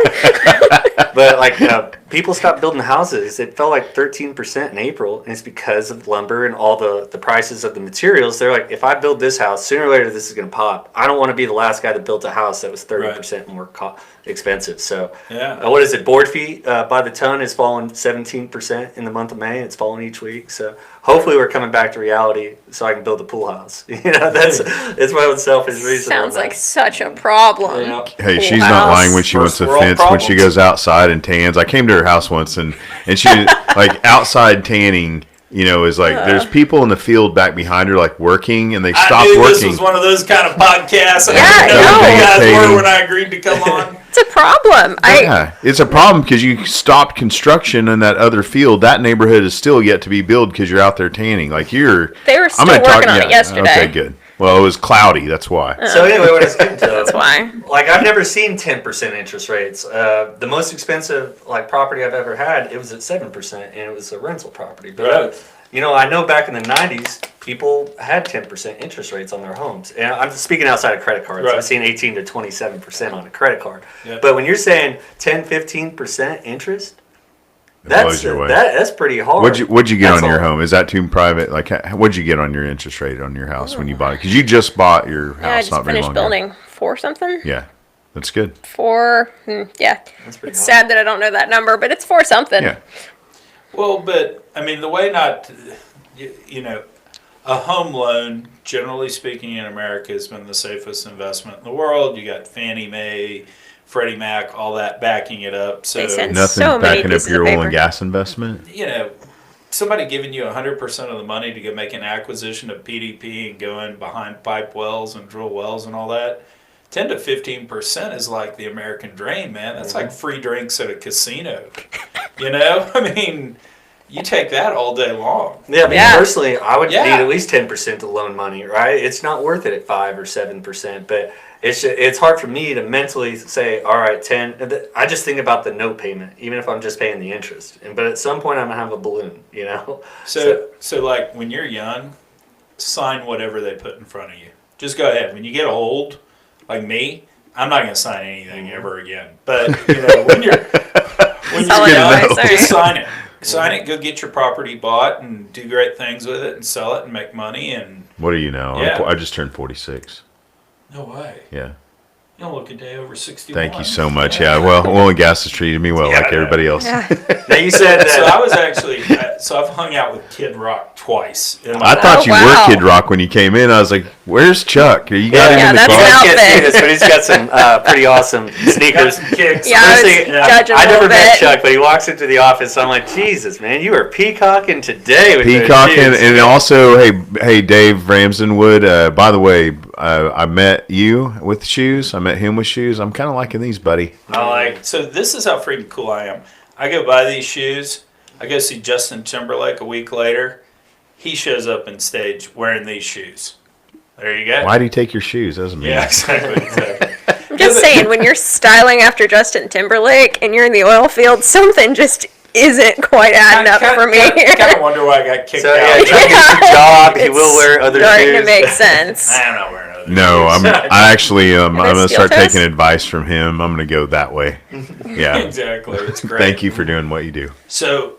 But people stopped building houses. It fell like 13% in April, and it's because of lumber and all the prices of the materials. They're like, if I build this house, sooner or later this is going to pop. I don't want to be the last guy that built a house that was 30% more expensive. So what is it? Board feet by the ton is falling 17% in the month of May. It's falling each week. So hopefully we're coming back to reality so I can build a pool house. That's my own selfish reason. Sounds like such a problem. Yeah. Hey, she's not lying when she wants a fence when she goes outside and tans. I came to her house once and she like outside tanning. Is like there's people in the field back behind her like working and they stop working. This was one of those kind of podcasts. I didn't know who you guys were when I agreed to come on. It's a problem. It's a problem because you stopped construction in that other field. That neighborhood is still yet to be built because you're out there tanning. Like They were still working on it yesterday. Okay, good. Well, it was cloudy. That's why. So anyway, what I was getting to, that's why. Like I've never seen 10% interest rates. The most expensive property I've ever had, it was at 7%, and it was a rental property. But I know back in the 90s, people had 10% interest rates on their homes. And I'm speaking outside of credit cards. I've seen 18 to 27% on a credit card. Yep. But when you're saying 10-15% interest, that's pretty hard. What'd you get on your home? Is that too private? Like, what'd you get on your interest rate on your house when you bought it? Because you just bought your house. I just finished building 4 something. Yeah, That's good. Yeah. That's pretty It's awesome. sad that I don't know that number, but it's 4 something. Yeah. Well, but I mean, the way a home loan, generally speaking, in America has been the safest investment in the world. You got Fannie Mae, Freddie Mac, all that backing it up. So Makes sense. Nothing So many backing up pieces your of oil paper. and gas investment. somebody giving you 100% of the money to go make an acquisition of PDP and go in behind pipe wells and drill wells and all that. 10 to 15% is like the American dream, man. That's like free drinks at a casino. I mean, you take that all day long. Yeah, Yeah. personally, I would Yeah. need at least 10% to loan money, right? It's not worth it at 5 or 7%, but it's hard for me to mentally say, all right, 10. I just think about the note payment, even if I'm just paying the interest. But at some point, I'm gonna have a balloon, So like when you're young, sign whatever they put in front of you. Just go ahead. When you get old, like me, I'm not gonna sign anything ever again. But when you're Solid young, advice, all just right. sign it. Sign it. Go get your property bought and do great things with it and sell it and make money. And What do you know? Yeah. I just turned 46. no way. Yeah. You don't look a day over 61. Thank you so much. Yeah. Well, oil and gas has treated me well, Yeah, like I know. everybody else. Yeah. Now you said So that. I was actually, I've hung out with Kid Rock twice. In my I thought Oh, you wow. were Kid Rock when you came in. I was like, "Where's Chuck? You got him Yeah, in the that's car?" an I can't see outfit. this, but he's got some pretty awesome got sneakers. some kicks. Yeah, I was Honestly, judging a I little never met bit. Chuck, but he walks into the office. So I'm like, Jesus, man, you are peacocking today with those Peacocking, shoes. and also, hey, Dave Ramsdenwood. By the way, I met you with shoes. I met him with shoes. I'm kind of liking these, buddy. So this is how freaking cool I am. I go buy these shoes. I go see Justin Timberlake a week later. He shows up in stage wearing these shoes. There you go. Why do you take your shoes? That doesn't mean. Yeah, exactly. I'm just saying, when you're styling after Justin Timberlake and you're in the oil field, something just isn't quite adding up for me here. Kind of wonder why I got kicked So out. yeah, Chuck needs a job. He It's will wear other starting shoes. to make sense. I'm not wearing other No, shoes. I actually I'm Are they gonna steel start toes? taking advice from him. I'm gonna go that way. Yeah. Exactly. It's great. Thank you for doing what you do. So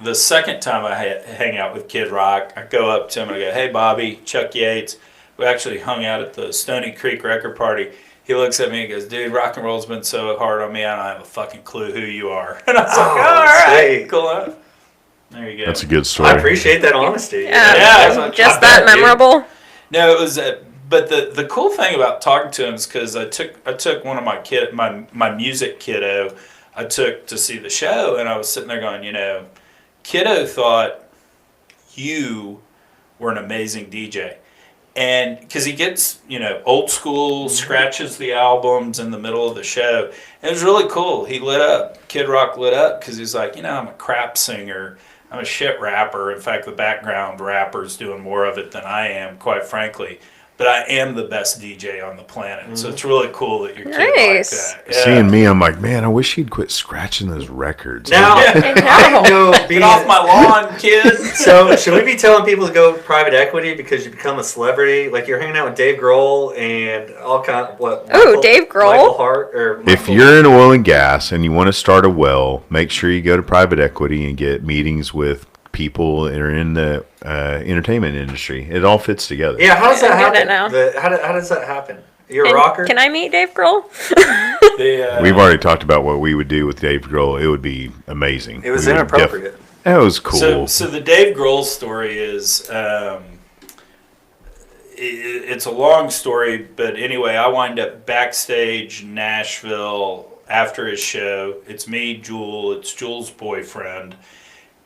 the second time I hang out with Kid Rock, I go up to him and I go, "Hey, Bobby, Chuck Yates." We actually hung out at the Stony Creek record party. He looks at me and goes, "Dude, rock and roll's been so hard on me, I don't have a fucking clue who you are." And I was like, Oh, "All right, sweet. cool enough." There you go. That's a good story. I appreciate that honesty. Yeah, Just I that bet, dude. memorable. No, it was. But the cool thing about talking to him is because I took one of my music kiddo, I took to see the show, and I was sitting there going, kiddo thought you were an amazing DJ. And because he gets, old school, scratches the albums in the middle of the show. And it was really cool. He lit up. Kid Rock lit up because he's like, I'm a crap singer. I'm a shit rapper. In fact, the background rapper's doing more of it than I am, quite frankly. But I am the best DJ on the planet. So it's really cool that you're kid Nice. like that. Yeah. Seeing me, I'm like, man, I wish he'd quit scratching those records. Now, I I know being, Get off my lawn, kid. So, should we be telling people to go private equity because you become a celebrity? Like you're hanging out with Dave Grohl and all kind of what? Ooh, Dave Grohl? Michael Hart or If Michael- you're in oil and gas and you want to start a well, make sure you go to private equity and get meetings with people that are in the entertainment industry. It all fits together. Yeah, how does that I get happen? it now. How does that happen? You're a And rocker. Can I meet Dave Grohl? We've already talked about what we would do with Dave Grohl. It would be amazing. It was We would inappropriate. That was cool. So the Dave Grohl story is, it's a long story, but anyway, I wind up backstage in Nashville after his show. It's me, Jewel, it's Jewel's boyfriend,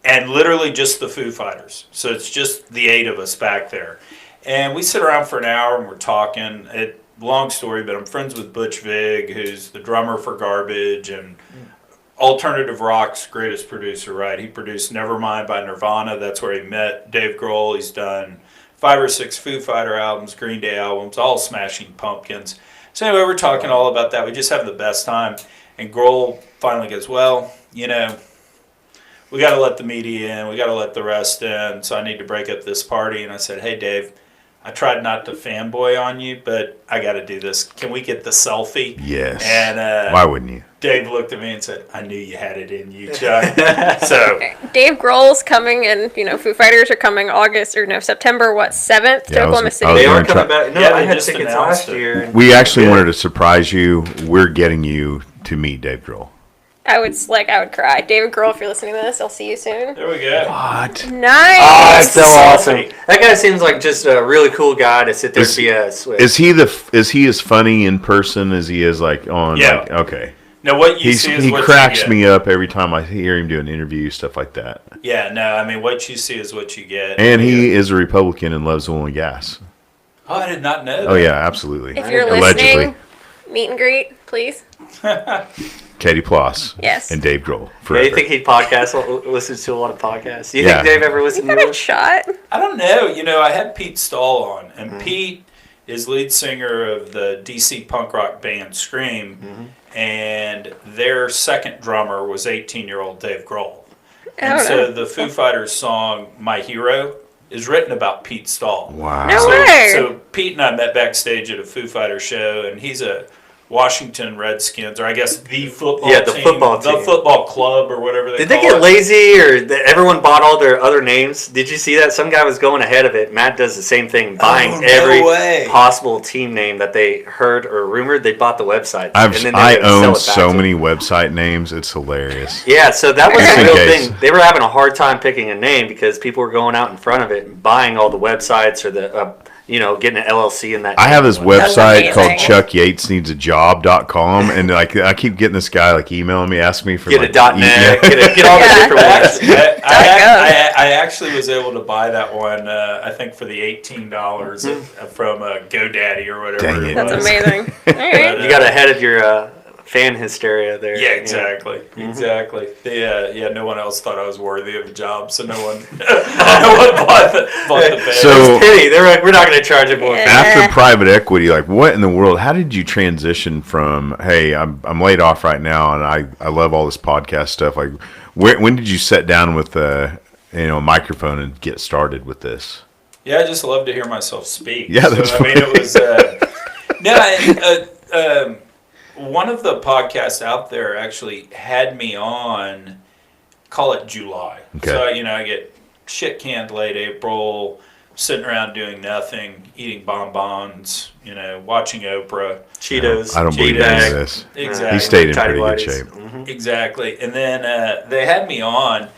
and literally just the Foo Fighters. So it's just the 8 of us back there. And we sit around for an hour and we're talking. Long story, but I'm friends with Butch Vig, who's the drummer for Garbage and alternative rock's greatest producer, right? He produced Nevermind by Nirvana. That's where he met Dave Grohl. He's done 5 or 6 Foo Fighter albums, Green Day albums, all Smashing Pumpkins. So anyway, we're talking all about that. We just have the best time. And Grohl finally goes, well, we got to let the media in. We got to let the rest in. So I need to break up this party. And I said, hey, Dave, I tried not to fanboy on you, but I got to do this. Can we get the selfie? Yes. And why wouldn't you? Dave looked at me and said, "I knew you had it in you, Chuck." So Dave Grohl's coming, and Foo Fighters are coming September 7th to Oklahoma City. They are gonna coming back. No, Yeah, I they had just tickets announced last it. year. We actually wanted to surprise you. We're getting you to meet Dave Grohl. I would cry. David Grohl, if you're listening to this, I'll see you soon. there we go. What? Nice. Oh, that's so Selfie. awesome. That guy seems like just a really cool guy to sit there and BS with. Is he as funny in person as he is like on? Yeah. Like, okay. Now, what you see is He what cracks you get. me up every time I hear him do an interview, stuff like that. Yeah, no, I mean, what you see is what you get. And he is a Republican and loves oil and gas. Oh, I did not know that. Oh yeah, absolutely. If you're Allegedly. listening, meet and greet, please. Katie Plas. Yes. And Dave Grohl. Yeah, Forever. you think he listens to a lot of podcasts? Do you Yeah. think Dave ever listened Got to a one? shot. I don't know. I had Pete Stahl on, and Pete is lead singer of the DC punk rock band Scream, and their second drummer was 18-year-old Dave Grohl. And so the Foo Fighters song "My Hero" is written about Pete Stahl. Wow. No So, way. so Pete and I met backstage at a Foo Fighters show, and he's a Washington Redskins, or I guess the football Yeah, the team, football the team. football club, or whatever they Did call they get it. lazy, or everyone bought all their other names? Did you see that? Some guy was going ahead of it. Matt does the same thing, buying no every way. possible team name that they heard or rumored. They bought the website. I they would own sell it back so to many them. website names. It's hilarious. Yeah, so that was Just the in real case. thing. They were having a hard time picking a name because people were going out in front of it and buying all the websites or the, getting an LLC in that. I have this That's website called amazing. ChuckYatesNeedsAJob.com, and like I keep getting this guy like emailing me, asking me for Get like, a .net, yeah. get all the Yeah. different ones. I actually was able to buy that one. I think for the $18 from GoDaddy or whatever. Dang it. That's was. amazing. All right. You got ahead of your fan hysteria there. Yeah, exactly, exactly. No one else thought I was worthy of a job, so no one bought the band. So- Pity. They were like, we're not going to charge it more. Yeah. After private equity, like what in the world? How did you transition from hey, I'm laid off right now, and I love all this podcast stuff. Like, when did you sit down with a microphone and get started with this? Yeah, I just love to hear myself speak. Yeah, that's I mean, it was. One of the podcasts out there actually had me on. Call it July. Okay. So I get shit canned late April, sitting around doing nothing, eating bonbons, watching Oprah. Cheetos. I don't believe cheat any of bag. this. Exactly. He stayed in Tidy pretty good whities. shape. Mhm. Exactly. And then they had me on.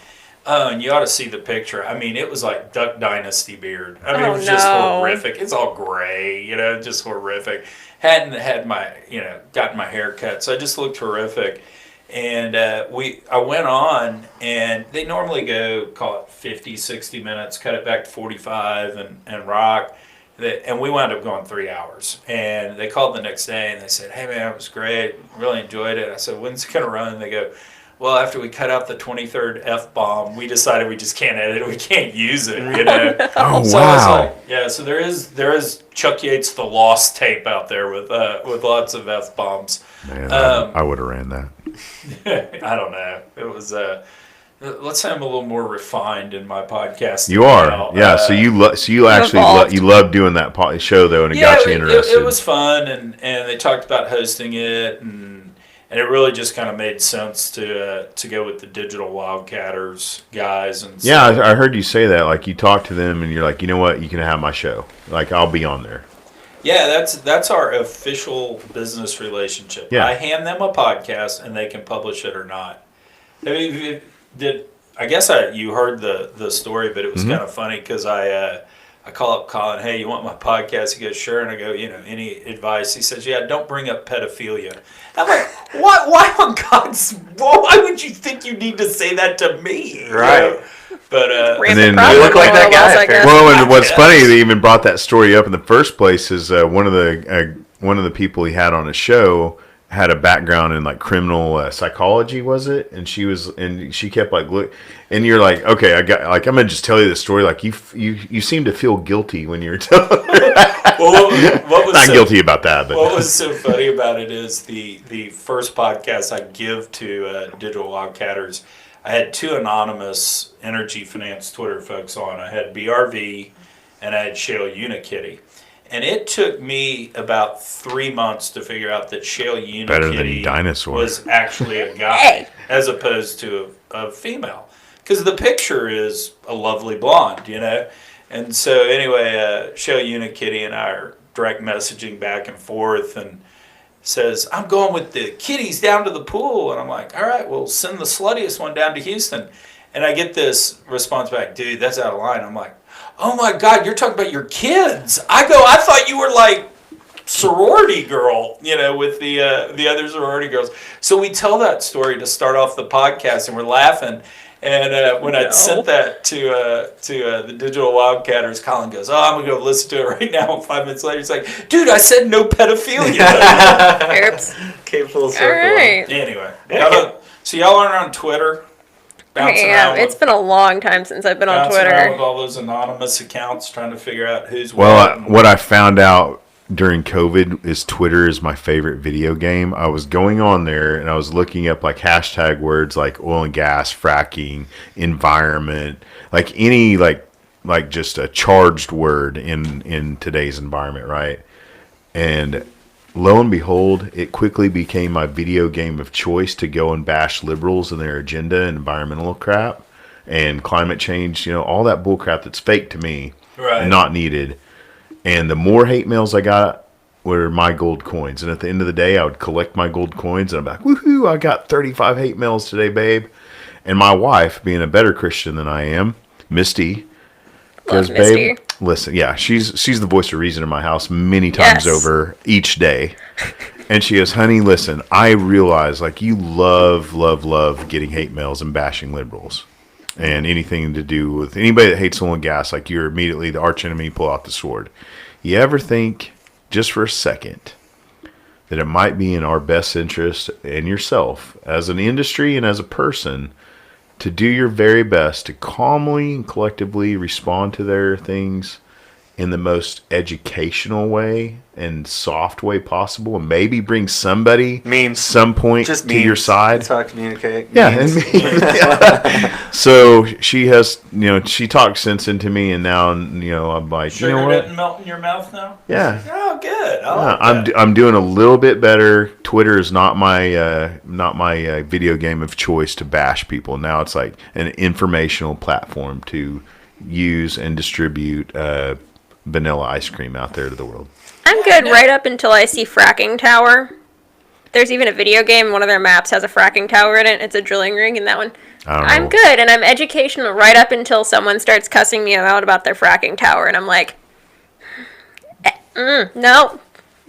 Oh, and you ought to see the picture. I mean, it was like Duck Dynasty beard. I mean, it was just horrific. It's all gray, just horrific. Hadn't had my, gotten my hair cut, so I just looked horrific. And I went on, and they normally go, call it 50, 60 minutes, cut it back to 45 and rock. And we wound up going 3 hours. And they called the next day, and they said, hey, man, it was great. Really enjoyed it. I said, when's it going to run? And they go, well, after we cut out the 23rd F-bomb, we decided we just can't edit it. We can't use it, Oh So I was wow! like, yeah, so there is Chuck Yates, the lost tape out there with lots of F-bombs. Man, I would have ran that. I don't know. It was, let's say I'm a little more refined in my podcast. You are, now. yeah. So you actually evolved. you love doing that show though, and it got you interested. It was fun, and they talked about hosting it, and it really just kind of made sense to go with the Digital Wildcatters guys. And Yeah, I heard you say that. Like you talk to them, and you're like, you know what, you can have my show. Like I'll be on there. Yeah, that's our official business relationship. Yeah. I hand them a podcast, and they can publish it or not. I mean, I guess you heard the story, but it was kind of funny because I call up Colin, hey, you want my podcast? He goes, sure. And I go, any advice? He says, yeah, don't bring up pedophilia. I'm like, what? Why would you think you need to say that to me? Right. But Rampant then- profit You look like that more or less, guy, I guess. Well, and what's Yes. funny, they even brought that story up in the first place. Is one of the people he had on his show had a background in like criminal psychology, was it? And she kept like look, and you're like, okay, I'm gonna just tell you the story. Like you seem to feel guilty when you're telling. well, what was Not so, guilty about that, but What was so funny about it is the first podcast I give to Digital Wildcatters, I had two anonymous energy finance Twitter folks on. I had BRV and I had shale unikitty. And it took me about 3 months to figure out that shale Better than unikitty Dinosaur. was actually a guy Hey. as opposed to a female. Because the picture is a lovely blonde, you know? And so anyway, shale unikitty and I are direct messaging back and forth, and says, I'm going with the kitties down to the pool. And I'm like, all right, well, send the sluttiest one down to Houston. And I get this response back, dude, that's out of line. I'm like, oh my God, you're talking about your kids. I thought you were like sorority girl, you know, with the other sorority girls. So we tell that story to start off the podcast, and we're laughing. And when I sent that to the Digital Wildcatters, Colin goes, oh, I'm going to go listen to it right now. And 5 minutes later, he's like, dude, I said no pedophilia. Oops. Came full circle. All right. Anyway, so y'all aren't on Twitter? Bouncing Yeah, around it's been a long time since I've been on bouncing around with Twitter. all those anonymous accounts, trying to figure out who's Well, what. what I found out during COVID is Twitter is my favorite video game. I was going on there and I was looking up like hashtag words like oil and gas, fracking, environment, like any like just a charged word in today's environment, right? And lo and behold, it quickly became my video game of choice to go and bash liberals and their agenda and environmental crap and climate change, you know, all that bull crap that's fake to me Right. and not needed. And the more hate mails I got were my gold coins. And at the end of the day, I would collect my gold coins and I'm like, woohoo, I got 35 hate mails today, babe. And my wife, being a better Christian than I am, Misty, Love goes, Misty. babe, listen, yeah, she's the voice of reason in my house many times Yes. over each day. And she goes, honey, listen, I realize like you love getting hate mails and bashing liberals and anything to do with anybody that hates oil and gas, like you're immediately the arch enemy, pull out the sword. You ever think just for a second that it might be in our best interest and yourself as an industry and as a person to do your very best to calmly and collectively respond to their things in the most educational way and soft way possible, and maybe bring somebody Memes. some point Just to your memes. side? That's how I communicate. Yeah, Memes. and yeah. So she has, you know, she talks sense into me, and now, you know, I'm like, Sugar you know doesn't what? melt in your mouth now? Yeah. Oh, good. I Yeah, like that. I'm doing a little bit better. Twitter is not my video game of choice to bash people. Now it's like an informational platform to use and distribute vanilla ice cream out there to the world. I'm good right up until I see fracking tower. There's even a video game. One of their maps has a fracking tower in it. It's a drilling rig, and that one. I don't I'm know. good, and I'm educational right up until someone starts cussing me out about their fracking tower, and I'm like, no.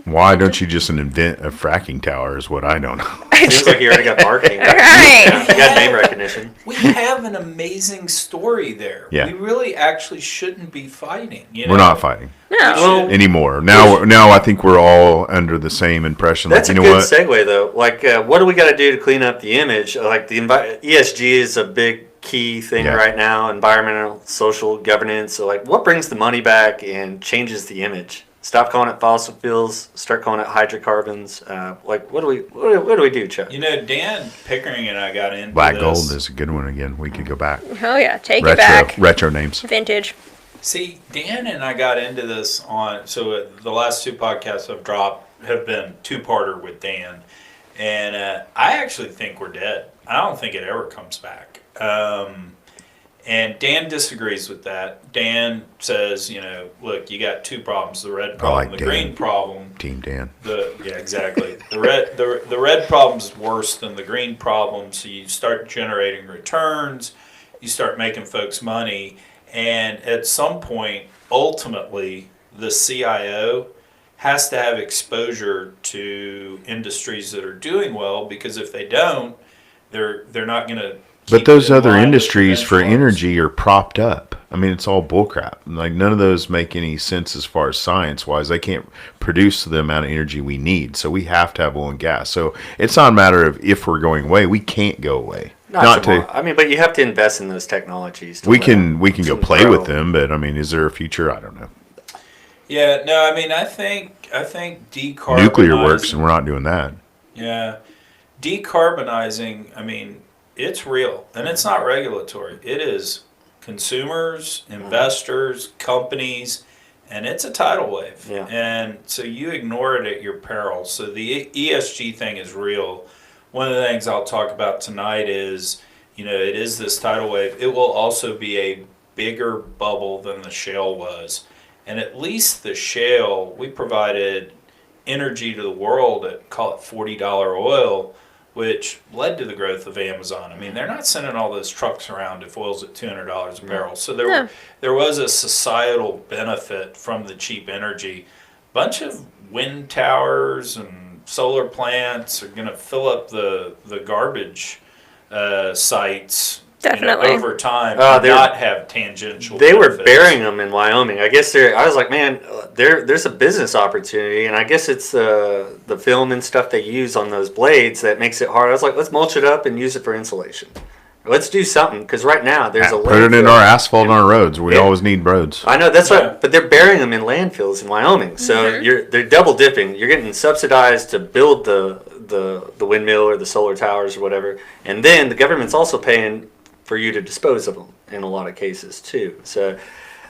Why don't you just invent a fracking tower? Is what I don't know. Seems like you already got marketing. All right. You got name recognition. We have an amazing story there. Yeah. We really actually shouldn't be fighting. You know? We're not fighting No. Well, anymore. Now I think we're all under the same impression. that's like, a you know good what? segue, though. Like, what do we got to do to clean up the image? Like, ESG is a big key thing Yeah. right now, environmental, social governance. So, like, what brings the money back and changes the image? Stop calling it fossil fuels. Start calling it hydrocarbons. Like, what do we do, Chuck? You know, Dan Pickering and I got into Black this. gold is a good one again. We could go back. Oh, yeah. Take it back. Retro names. Vintage. See, Dan and I got into this on, so the last two podcasts I've dropped have been two-parter with Dan. And I actually think we're dead. I don't think it ever comes back. And Dan disagrees with that. Dan says, you know, look, you got two problems: the red problem, like the Dan. green problem. Team Dan. Yeah, exactly. The red problem is worse than the green problem. So you start generating returns, you start making folks money, and at some point, ultimately, the CIO has to have exposure to industries that are doing well, because if they don't, they're not going to. But those other industries for energy are propped up. I mean, it's all bullcrap. Like, none of those make any sense as far as science-wise. They can't produce the amount of energy we need. So we have to have oil and gas. So it's not a matter of if we're going away. We can't go away. Not tomorrow. I mean, but you have to invest in those technologies. We can go play grow. with them, but I mean, is there a future? I don't know. Yeah, no, I mean, I think decarbonizing. Nuclear works, and we're not doing that. Yeah, decarbonizing. I mean, it's real, and it's not regulatory. It is consumers, investors, companies, and it's a tidal wave. Yeah. And so you ignore it at your peril. So the ESG thing is real. One of the things I'll talk about tonight is, it is this tidal wave. It will also be a bigger bubble than the shale was. And at least the shale, we provided energy to the world at, call it $40 oil, which led to the growth of Amazon. I mean, they're not sending all those trucks around if oil's at $200 a barrel. So there was a societal benefit from the cheap energy. Bunch of wind towers and solar plants are going to fill up the garbage sites. Definitely. Over time, not have tangential. They benefits. were burying them in Wyoming. I guess I was like, man, there's a business opportunity, and I guess it's the film and stuff they use on those blades that makes it hard. I was like, let's mulch it up and use it for insulation. Let's do something, because right now there's a put it in our asphalt on our roads. We always need roads. I know that's right, but they're burying them in landfills in Wyoming. So they're double dipping. You're getting subsidized to build the windmill or the solar towers or whatever, and then the government's also paying for you to dispose of them in a lot of cases too. So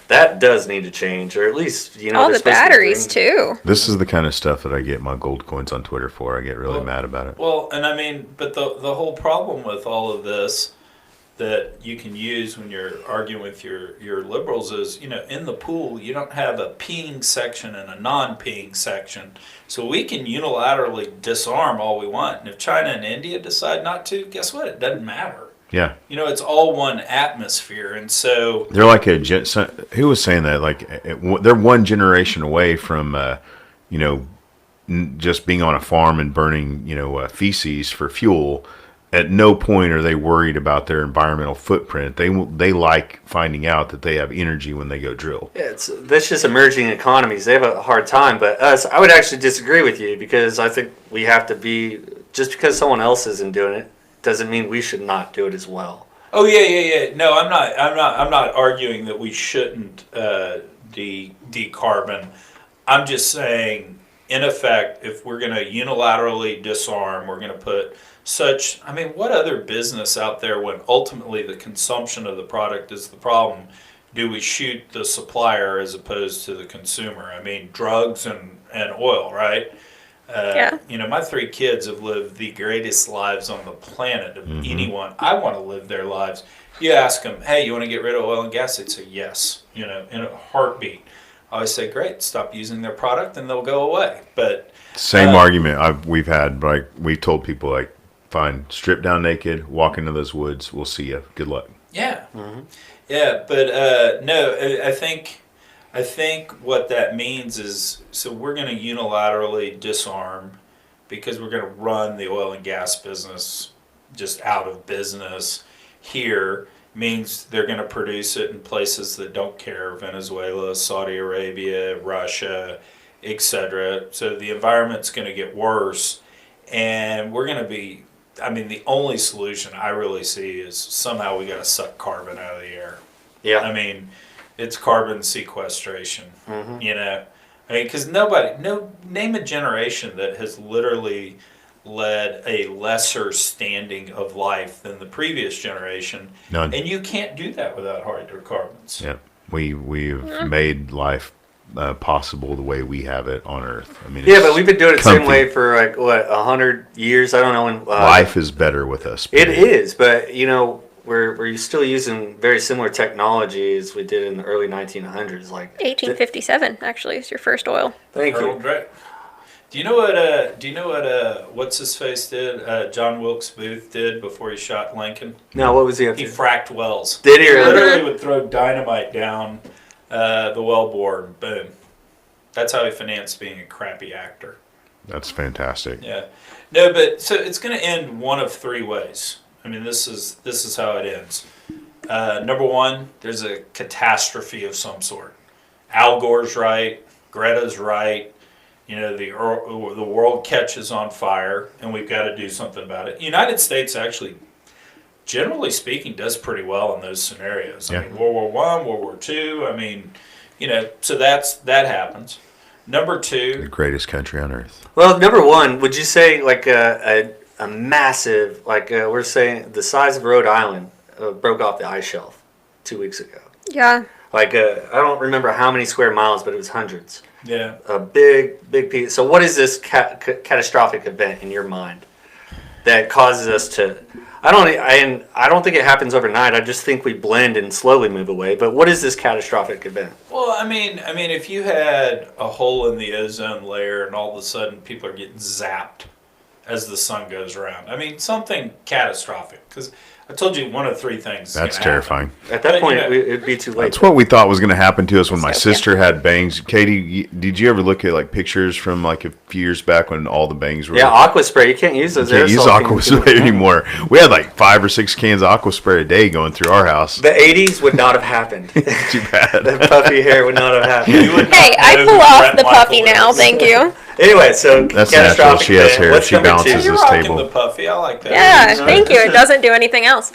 that does need to change, or at least all the batteries too. This is the kind of stuff that I get my gold coins on Twitter for. I get really mad about it. Well, and I mean, but the whole problem with all of this that you can use when you're arguing with your liberals is, in the pool you don't have a peeing section and a non-peeing section, so we can unilaterally disarm all we want, and if China and India decide not to, guess what? It doesn't matter. Yeah. It's all one atmosphere, and so they're like who was saying that? Like they're one generation away from, just being on a farm and burning, feces for fuel. At no point are they worried about their environmental footprint. They like finding out that they have energy when they go drill. Yeah, that's just emerging economies. They have a hard time, but I would actually disagree with you, because I think we have to be, just because someone else isn't doing it doesn't mean we should not do it as well. Oh yeah. No, I'm not arguing that we shouldn't decarbon. I'm just saying, in effect, if we're going to unilaterally disarm, we're going to put what other business out there, when ultimately the consumption of the product is the problem, do we shoot the supplier as opposed to the consumer? I mean, drugs and oil, right? My 3 kids have lived the greatest lives on the planet of anyone. I want to live their lives. You ask them, hey, you want to get rid of oil and gas? They'd say yes, in a heartbeat. I always say, great, stop using their product and they'll go away. But same argument we've had. Like, we told people, like, fine, strip down naked, walk into those woods. We'll see you. Good luck. Yeah, yeah. But no, I think what that means is, so we're going to unilaterally disarm because we're going to run the oil and gas business just out of business here. Means they're going to produce it in places that don't care, Venezuela, Saudi Arabia, Russia, etc. So the environment's going to get worse, and we're going to be, the only solution I really see is somehow we got to suck carbon out of the air. Yeah. It's carbon sequestration, because name a generation that has literally led a lesser standing of life than the previous generation. None. And you can't do that without hydrocarbons. Yeah. We've made life possible the way we have it on Earth. But we've been doing it the same way for 100 years. I don't know when life is better with us. It is, but we're still using very similar technology as we did in the early 1900s. Like 1857 actually is your first oil. Thank you. Right. Do you know what what's his face did? John Wilkes Booth did before he shot Lincoln? No, what was he up to? He fracked wells. Did he He really? literally would throw dynamite down the wellbore and boom. That's how he financed being a crappy actor. That's fantastic. Yeah. No, but so it's going to end one of 3 ways. This is how it ends. Number 1, there's a catastrophe of some sort. Al Gore's right. Greta's right. The world catches on fire, and we've got to do something about it. The United States actually, generally speaking, does pretty well in those scenarios. Yeah. World War I, World War II. So that happens. Number 2, The greatest country on Earth. Well, number 1, would you say like a massive, we're saying the size of Rhode Island broke off the ice shelf? 2 weeks ago. Yeah. Like, I don't remember how many square miles, but it was hundreds. Yeah. A big piece. So what is this catastrophic event in your mind that causes us to... I don't think it happens overnight. I just think we blend and slowly move away. But what is this catastrophic event? Well, I mean, if you had a hole in the ozone layer and all of a sudden people are getting zapped as the sun goes around, I mean, something catastrophic. Because I told you one of three things. That's terrifying. At that point, it'd be too late. That's what we thought was going to happen to us when my sister had bangs. Katie, did you ever look at like pictures from like a few years back when all the bangs were? Yeah, aqua spray. You can't use those. You can't use aqua spray anymore. We had like 5 or 6 cans of aqua spray a day going through our house. The 80s would not have happened. Too bad. The puffy hair would not have happened. Hey, I pull off the puffy now. Thank you. Anyway, so that's natural. She has hair. What's she balances You're this rocking table. The puffy. I like that. Yeah, thank you. It doesn't do anything else.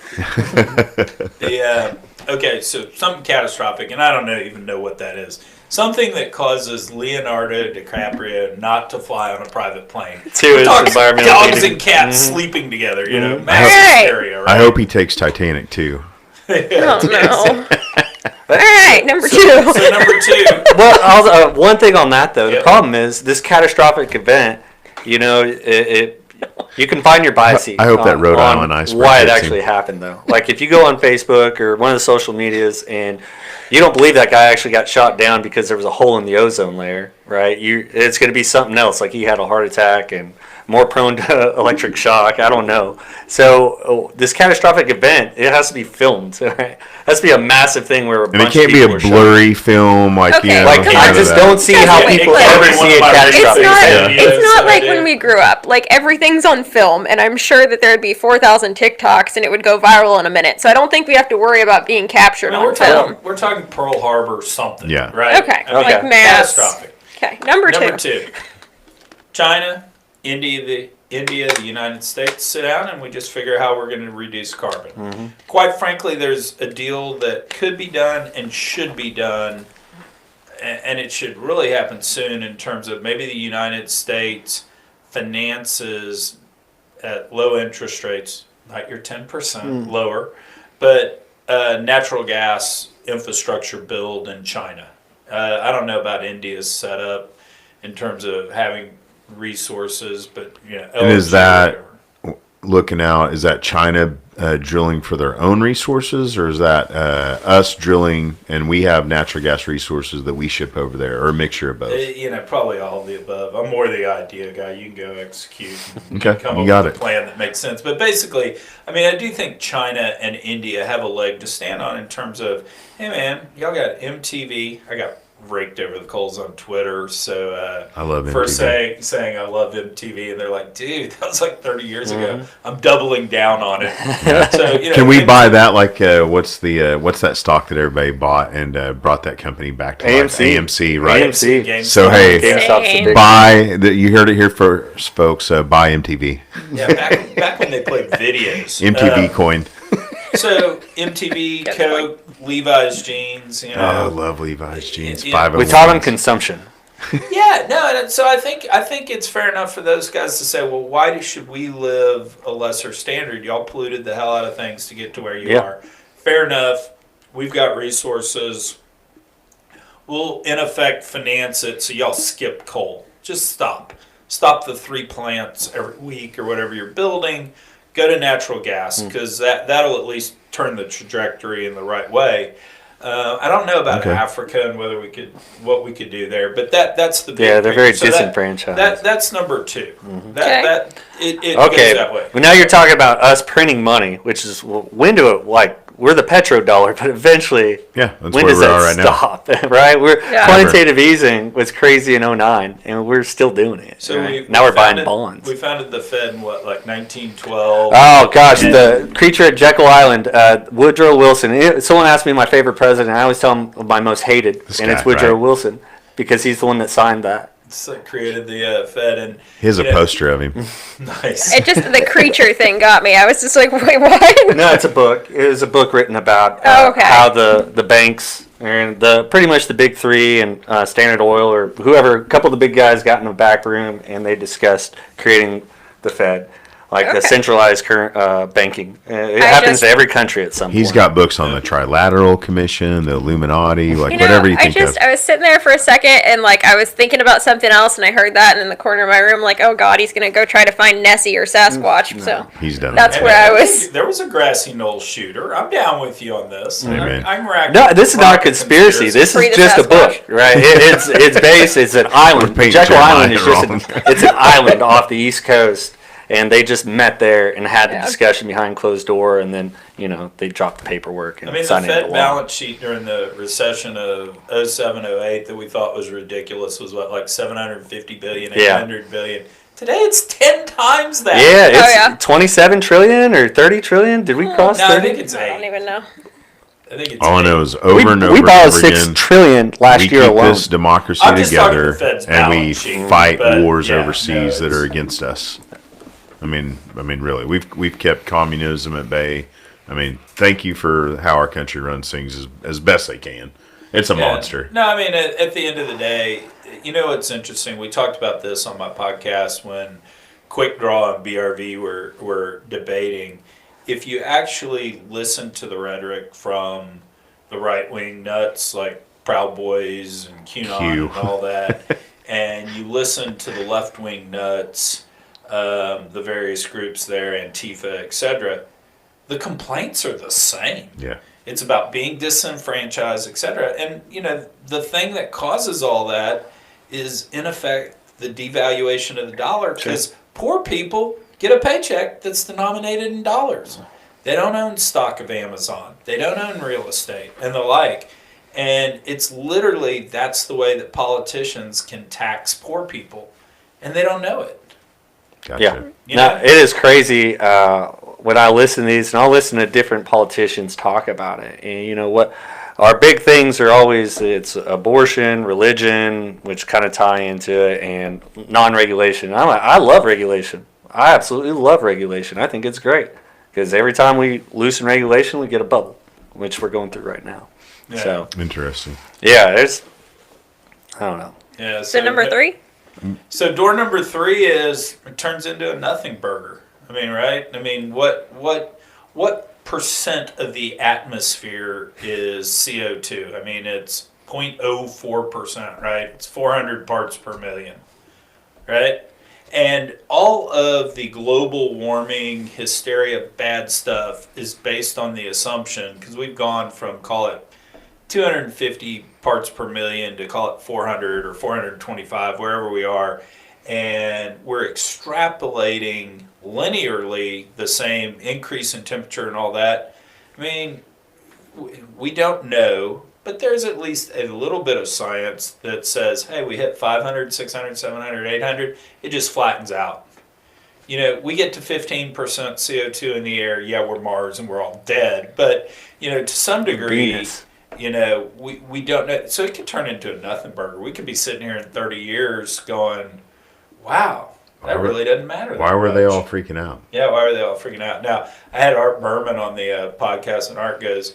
Okay, so something catastrophic, and I don't even know what that is. Something that causes Leonardo DiCaprio not to fly on a private plane. Two is environmental dogs and cats sleeping together, you know, mass Right. hysteria, right? I hope he takes Titanic too. Oh, no. All right, number 2. So number 2. Well, also, one thing on that though, the Yep. problem is this catastrophic event. You know, you can find your biases. I hope that Rhode Island iceberg why it hits him. actually happened though. Like if you go on Facebook or one of the social medias and you don't believe that guy actually got shot down because there was a hole in the ozone layer, right? It's going to be something else. Like he had a heart attack and more prone to electric shock. I don't know. So this catastrophic event, it has to be filmed. Right? It has to be a massive thing where a And it bunch can't of be people a are shot. blurry film like Okay, you know. Like come I on. just don't see how Wait, people wait. ever Every one see a of my catastrophic videos. event. It's not So like they when do. we grew up. Like everything's on film, and I'm sure that there would be 4,000 TikToks, and it would go viral in a minute. So I don't think we have to worry about being captured No, on we're film. talking Pearl Harbor something. Yeah. Right? Okay, I mean, like mass. catastrophic. Okay, number 2. Number 2. China, India, the United States sit down and we just figure how we're going to reduce carbon. Mm-hmm. Quite frankly, there's a deal that could be done and should be done, and it should really happen soon in terms of maybe the United States finances at low interest rates, not your 10% lower, but natural gas infrastructure build in China. I don't know about India's setup in terms of having resources, but you know, And is LNG, that whatever. looking out? Is that China drilling for their own resources, or is that us drilling and we have natural gas resources that we ship over there, or a mixture of both? You know, probably all of the above. I'm more the idea guy. You can go execute and Okay, come you up got with it. a plan that makes sense. But basically, I mean, I do think China and India have a leg to stand on in terms of, hey man, y'all got MTV. I got raked over the coals on Twitter. So I love for MTV. saying I love MTV, and they're like, dude, that was like 30 years ago. I'm doubling down on it. So, you know, Can we maybe- buy that? Like, what's that stock that everybody bought and brought that company back to life? AMC. AMC, right? AMC. GameStop? So hey, GameStop's the big buy that. You heard it here first, folks. Buy MTV. Yeah, back when they played videos. MTV coin. So MTV, Coke, Levi's jeans, you Oh, I know. love Levi's jeans. Yeah. 501s. We taught them consumption. Yeah, no, and so I think it's fair enough for those guys to say, well, why should we live a lesser standard? Y'all polluted the hell out of things to get to where you Yeah. are. Fair enough. We've got resources. We'll in effect finance it so y'all skip coal. Just stop. Stop the 3 plants every week or whatever you're building. Go to natural gas because that'll at least turn the trajectory in the right way. I don't know about Okay. Africa and what we could do there, but that's the big Yeah, they're very picture. So disenfranchised. that's number 2. Okay. It Okay, goes that way. well now you're talking about us printing money, which is when do it like we're the petrodollar, but eventually Yeah, that's when where does we that are right now. stop? Right? We're Yeah. quantitative easing was crazy in 09 and we're still doing it. So right? Now we're buying founded- bonds. We founded the Fed in what, like 1912? Oh gosh, the creature at Jekyll Island, Woodrow Wilson. Someone asked me my favorite president. I always tell him my most hated, This and it's guy, Woodrow right? Wilson because he's the one that signed that. It's like created the Fed, and He has a you know, poster of him. Nice. It just, the creature thing got me. I was just like, wait, what? No, it's a book. It was a book written about Oh, okay. how the banks and pretty much the big 3 and Standard Oil or whoever, a couple of the big guys got in the back room and they discussed creating the Fed. like the centralized current banking. It happens to every country at some point. He's got books on the Trilateral Commission, the Illuminati, like whatever you think of. I was sitting there for a second and like I was thinking about something else and I heard that and in the corner of my room like, oh God, he's gonna go try to find Nessie or Sasquatch. No, so he's done. That's where I was. There was a grassy knoll shooter. I'm down with you on this. Amen. No, this is not a conspiracy. This is just a book, right? It's based. It's an island. Jekyll Island is just it's an island off the East Coast. And they just met there and had the discussion behind closed door, and then they dropped the paperwork and signed the Fed into law. balance sheet during the recession of 07, 08 that we thought was ridiculous was what, like 750 billion, 800 billion. Today it's 10 times that. Yeah, it's 27 trillion or 30 trillion. Did we cross 30? I think it's 8. I don't even know. I think it's all I 8. know is over and over we borrowed again. 6 trillion last year alone. We keep this democracy together, and we fight wars overseas that are against us. I mean, really, we've kept communism at bay. I mean, thank you for how our country runs things as best they can. It's a monster. No, I mean, at the end of the day, it's interesting. We talked about this on my podcast when Quick Draw and BRV were debating. If you actually listen to the rhetoric from the right-wing nuts like Proud Boys and QAnon and all that, and you listen to the left-wing nuts, the various groups there, Antifa, etc., the complaints are the same. Yeah. It's about being disenfranchised, etc. And, the thing that causes all that is, in effect, the devaluation of the dollar, because poor people get a paycheck that's denominated in dollars. They don't own stock of Amazon. They don't own real estate and the like. And it's literally, that's the way that politicians can tax poor people. And they don't know it. Gotcha. Yeah, it is crazy when I listen to these, and I'll listen to different politicians talk about it. And what our big things are always, it's abortion, religion, which kind of tie into it, and non-regulation. I love regulation. I absolutely love regulation. I think it's great because every time we loosen regulation, we get a bubble, which we're going through right now. Yeah. So interesting. Yeah, I don't know. Yeah. So number 3. So door number 3 it turns into a nothing burger. I mean, right? I mean, what percent of the atmosphere is CO2? I mean, it's 0.04%, right? It's 400 parts per million, right? And all of the global warming, hysteria, bad stuff is based on the assumption, because we've gone from, call it, 250 parts per million to call it 400 or 425, wherever we are, and we're extrapolating linearly the same increase in temperature and all that. I mean, we don't know, but there's at least a little bit of science that says, hey, we hit 500, 600, 700, 800, it just flattens out. We get to 15% CO2 in the air, yeah, we're Mars and we're all dead, but, to some degree... Venus. We don't know. So it could turn into a nothing burger. We could be sitting here in 30 years going, wow, that really doesn't matter. Why were they all freaking out? Yeah, why were they all freaking out? Now, I had Art Berman on the podcast, and Art goes,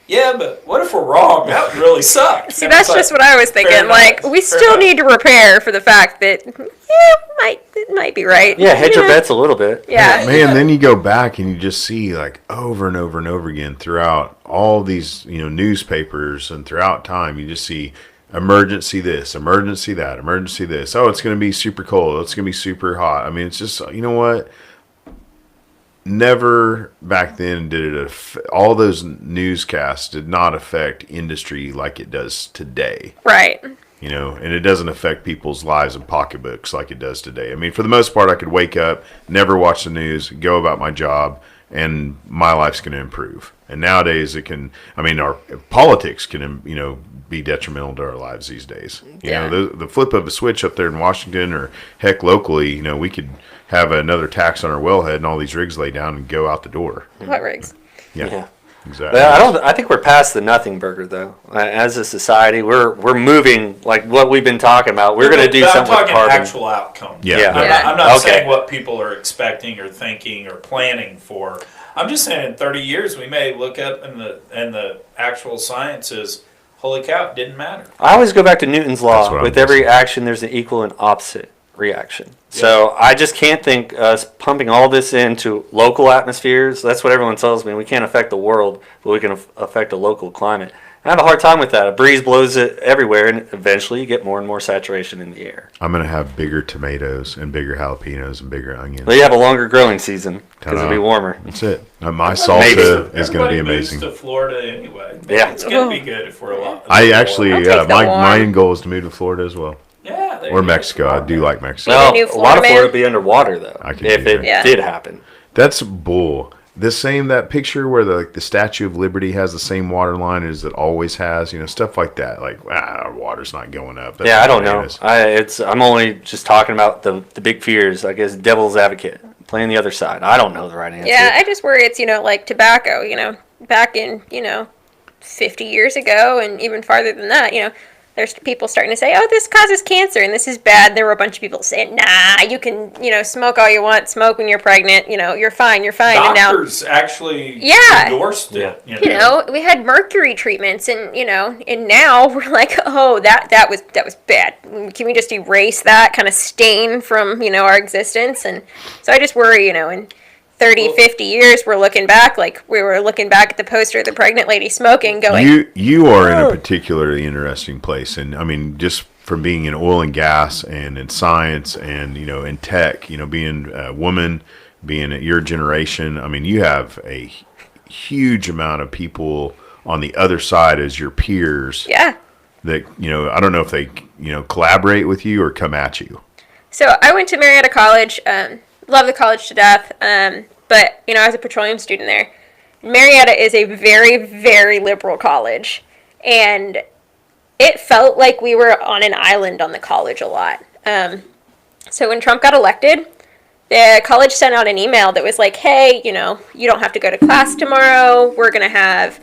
yeah, but what if we're wrong? That would really suck. See, that's just what I was thinking. Like, we still need to prepare for the fact that, it might be right. Yeah, hedge your bets a little bit. Yeah. Man, then you go back and you just see, like, over and over and over again throughout all these, newspapers and throughout time, you just see emergency this, emergency that, emergency this. Oh, it's going to be super cold. It's going to be super hot. I mean, it's just, you know what? Never back then did it all those newscasts did not affect industry like it does today. Right. And it doesn't affect people's lives and pocketbooks like it does today. I mean, for the most part, I could wake up, never watch the news, go about my job, and my life's going to improve. And nowadays our politics can, be detrimental to our lives these days. You know, the flip of a switch up there in Washington or heck locally, we could have another tax on our wellhead and all these rigs lay down and go out the door. What rigs? Yeah. Exactly. I think we're past the nothing burger though. As a society, we're moving like what we've been talking about. We're going to do something with carbon. I'm talking actual outcome. I'm not saying what people are expecting or thinking or planning for. I'm just saying in 30 years we may look up and the actual science is, holy cow, it didn't matter. I always go back to Newton's law. With every action, there's an equal and opposite reaction. So I just can't think us pumping all this into local atmospheres. That's what everyone tells me. We can't affect the world, but we can affect a local climate. I have a hard time with that. A breeze blows it everywhere, and eventually you get more and more saturation in the air. I'm going to have bigger tomatoes and bigger jalapenos and bigger onions. Well, you have a longer growing season because it'll be warmer. That's it. My salsa is going to be amazing. Moves to Florida anyway. Yeah. It's going to be good if we're a lot. I actually, I'll take the my warm. main goal is to move to Florida as well. Yeah. there Or you go. Mexico. I do like Mexico. Well, new a lot of Florida Florida man. would be underwater, though, I could if do it that. Yeah. did happen. That's bull. That picture where the Statue of Liberty has the same water line as it always has, stuff like that. Like, our water's not going up. That's Yeah, I don't know. bananas. I'm only just talking about the big fears. I guess devil's advocate, playing the other side. I don't know the right answer. Yeah, I just worry it's, like tobacco, back in, 50 years ago and even farther than that, there's people starting to say, oh, this causes cancer and this is bad. There were a bunch of people saying, nah, you can, smoke all you want, smoke when you're pregnant, you're fine. Doctors actually endorsed it. We had mercury treatments and, and now we're like, oh, that was bad. Can we just erase that kind of stain from, our existence? And so I just worry, in 30, 50 years, we're looking back like we were looking back at the poster of the pregnant lady smoking going, You are in a particularly interesting place. And I mean, just from being in oil and gas and in science and, in tech, being a woman, being at your generation, I mean, you have a huge amount of people on the other side as your peers. yeah. That, I don't know if they, collaborate with you or come at you. So I went to Marietta College, love the college to death, but, I was a petroleum student there. Marietta is a very, very liberal college, and it felt like we were on an island on the college a lot. So when Trump got elected, the college sent out an email that was like, hey, you don't have to go to class tomorrow. We're going to have,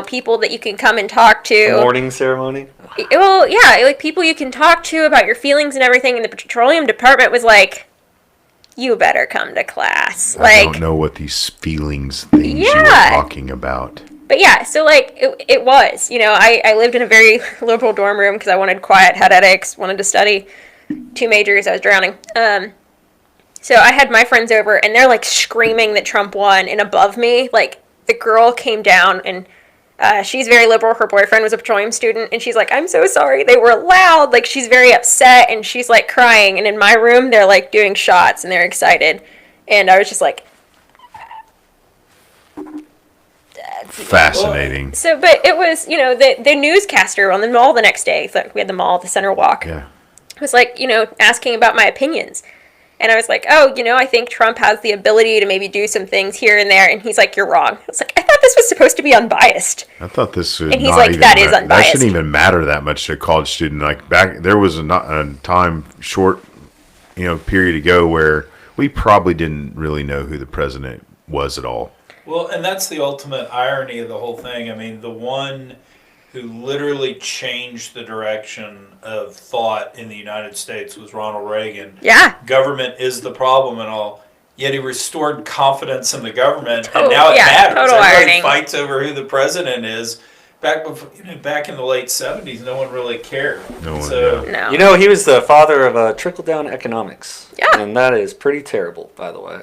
people that you can come and talk to. Morning ceremony? Well, yeah, like people you can talk to about your feelings and everything. And the petroleum department was like, you better come to class. I don't know what these feelings things you were talking about. But yeah, so it was, I lived in a very liberal dorm room because I wanted quiet, had headaches, wanted to study 2 majors, I was drowning. So I had my friends over and they're like screaming that Trump won, and above me, like the girl came down and she's very liberal. Her boyfriend was a petroleum student, and she's like, I'm so sorry. They were loud. Like, she's very upset, and she's, like, crying. And in my room, they're, like, doing shots, and they're excited. And I was just like... Fascinating. So, but it was, the newscaster on the mall the next day, so we had the mall, the center walk, was, like, asking about my opinions. And I was like, oh, I think Trump has the ability to maybe do some things here and there. And he's like, you're wrong. I was like, I thought this was supposed to be unbiased. I thought this was and he's like, that is unbiased. That shouldn't even matter that much to a college student. Like there was a time short, period ago where we probably didn't really know who the president was at all. Well, and that's the ultimate irony of the whole thing. I mean, the one who literally changed the direction of thought in the United States was Ronald Reagan. Yeah. Government is the problem and all. Yet he restored confidence in the government, and now it matters. Total Everybody irony. fights over who the president is. Back in the late 70s, no one really cared. No. He was the father of trickle-down economics. Yeah. And that is pretty terrible, by the way.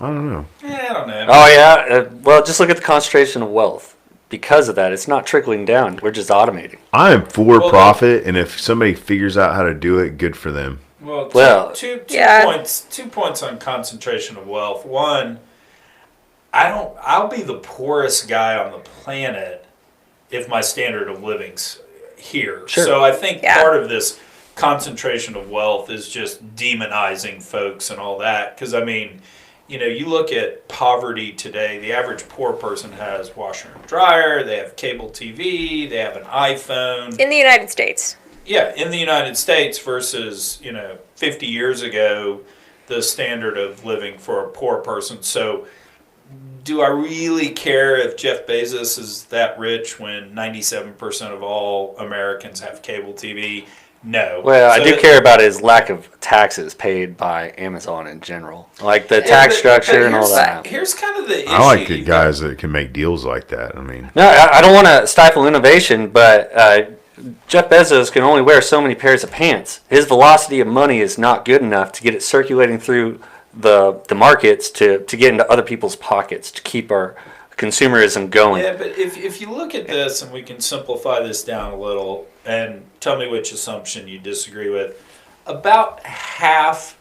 I don't know. I don't know. Oh, yeah. Well, just look at the concentration of wealth. Because of that, it's not trickling down. We're just automating. I am for profit, and if somebody figures out how to do it, good for them. Well, two points on concentration of wealth. One, I'll be the poorest guy on the planet if my standard of living's here. Sure. So I think part of this concentration of wealth is just demonizing folks and all that. Because, I mean, you look at poverty today, the average poor person has washer and dryer, they have cable TV, they have an iPhone. In the United States. Yeah, in the United States versus, 50 years ago, the standard of living for a poor person. So do I really care if Jeff Bezos is that rich when 97% of all Americans have cable TV? No. Well, I do care about his lack of taxes paid by Amazon in general. Like the tax structure and all that. Here's kind of the issue. I like the guys that can make deals like that. I mean, No, I don't want to stifle innovation, but Jeff Bezos can only wear so many pairs of pants. His velocity of money is not good enough to get it circulating through the markets to get into other people's pockets to keep our consumerism going. Yeah, but if you look at this, and we can simplify this down a little, and tell me which assumption you disagree with, about half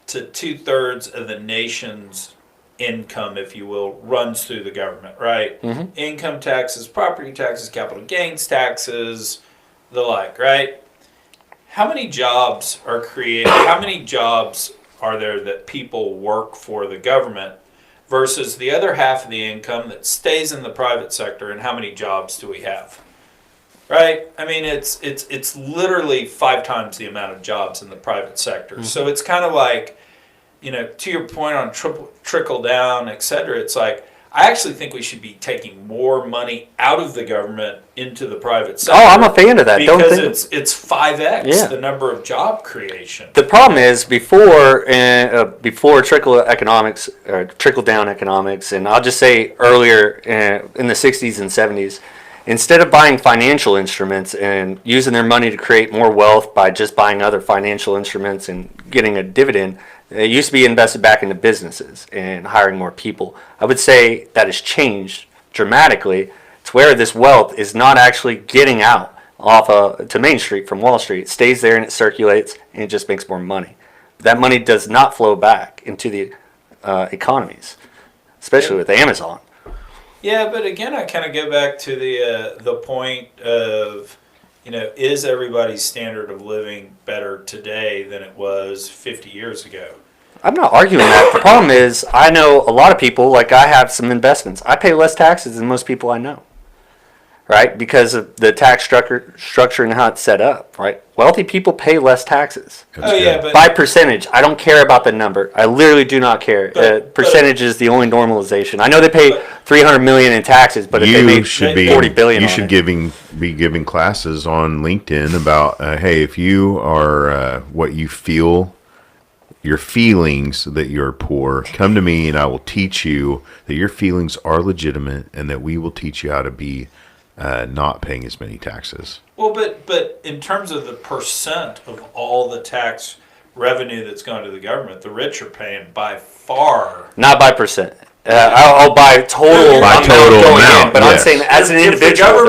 to 2/3 of the nation's income, if you will, runs through the government, right? Mhm. Income taxes, property taxes, capital gains taxes, the like, right? How many jobs are created? How many jobs are there that people work for the government versus the other half of the income that stays in the private sector, and how many jobs do we have? Right? I mean, it's literally 5 times the amount of jobs in the private sector. Mm-hmm. So it's kind of like, to your point on trickle down, et cetera, it's like, I actually think we should be taking more money out of the government into the private sector. Oh, I'm a fan of that. Because it's 5x the number of job creation. The problem is before trickle economics or trickle down economics, and I'll just say earlier in the 60s and 70s, instead of buying financial instruments and using their money to create more wealth by just buying other financial instruments and getting a dividend, it used to be invested back into businesses and hiring more people. I would say that has changed dramatically to where this wealth is not actually getting out to Main Street from Wall Street. It stays there and it circulates and it just makes more money. That money does not flow back into the economies, especially with Amazon. Yeah, but again, I kind of go back to the point of, is everybody's standard of living better today than it was 50 years ago? I'm not arguing that. The problem is, I know a lot of people, like I have some investments. I pay less taxes than most people I know, right? Because of the tax structure and how it's set up, right? Wealthy people pay less taxes. But by percentage. I don't care about the number. I literally do not care. Percentage is the only normalization. I know they pay $300 million in taxes, but if they made $40 billion, you should be giving classes on LinkedIn about hey, if you are what you feel, your feelings that you're poor, come to me and I will teach you that your feelings are legitimate and that we will teach you how to be not paying as many taxes. Well, but in terms of the percent of all the tax revenue that's going to the government, the rich are paying by far. Not by percent. I'll buy total amount going in, but I'm saying as an individual.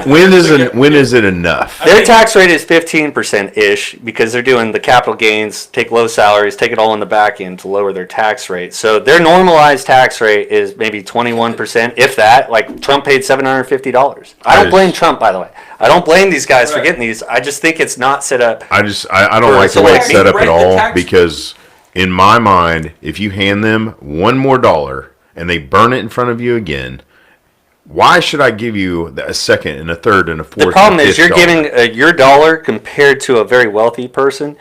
When is it enough? Their tax rate is 15%-ish because they're doing the capital gains, take low salaries, take it all in the back end to lower their tax rate. So their normalized tax rate is maybe 21%, if that. Like Trump paid $750. I don't blame Trump, by the way. I don't blame these guys for getting these. I just think it's not set up. I don't like the way it's set up at all because in my mind, if you hand them one more dollar and they burn it in front of you again, why should I give you a second and a third and a fourth? The problem is you're giving your dollar compared to a very wealthy person.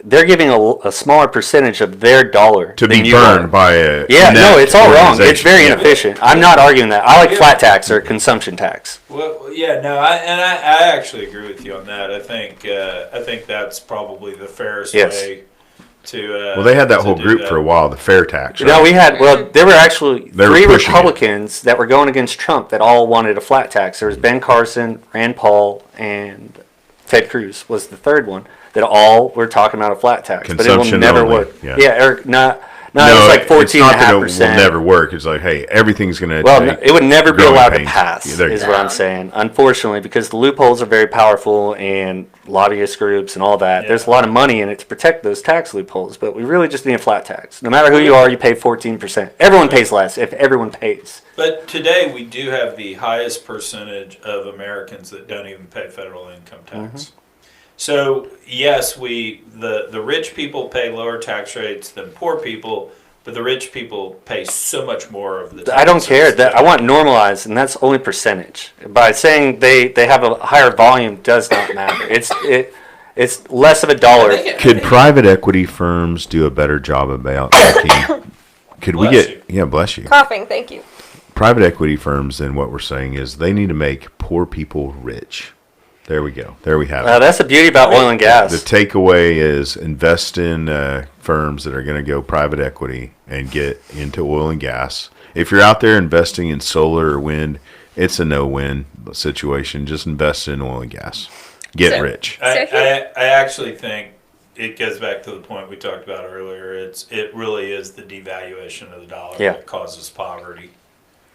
They're giving a smaller percentage of their dollar to be burned by a it's all wrong. It's very inefficient. I'm not arguing that. I like flat tax or consumption tax. Well, I actually agree with you on that. I think that's probably the fairest way. They had that whole group for a while, the fair tax. Right? No, there were actually 3 Republicans that were going against Trump that all wanted a flat tax. There was Ben Carson, Rand Paul, and Ted Cruz was the third one that all were talking about a flat tax. But it will never work. It's like 14.5%. It's not that it will never work. It's like, hey, everything's going to. Well, it would never be allowed to pass, is what I'm saying. Unfortunately, because the loopholes are very powerful and lobbyist groups and all that. There's a lot of money in it to protect those tax loopholes, but we really just need a flat tax. No matter who you are, you pay 14%. Everyone pays less if everyone pays. But today we do have the highest percentage of Americans that don't even pay federal income tax. Mm-hmm. So yes, the rich people pay lower tax rates than poor people, but the rich people pay so much more of the taxes. I don't care. I want normalized, and that's only percentage. By saying they have a higher volume does not matter. It's less of a dollar. Could private equity firms do a better job about making? Could we get? Yeah, bless you. Coughing. Thank you. Private equity firms, and what we're saying is they need to make poor people rich. There we go. There we have it. That's the beauty about oil and gas. The takeaway is invest in firms that are going to go private equity and get into oil and gas. If you're out there investing in solar or wind, it's a no-win situation. Just invest in oil and gas. Get rich. I actually think it goes back to the point we talked about earlier. It really is the devaluation of the dollar that causes poverty.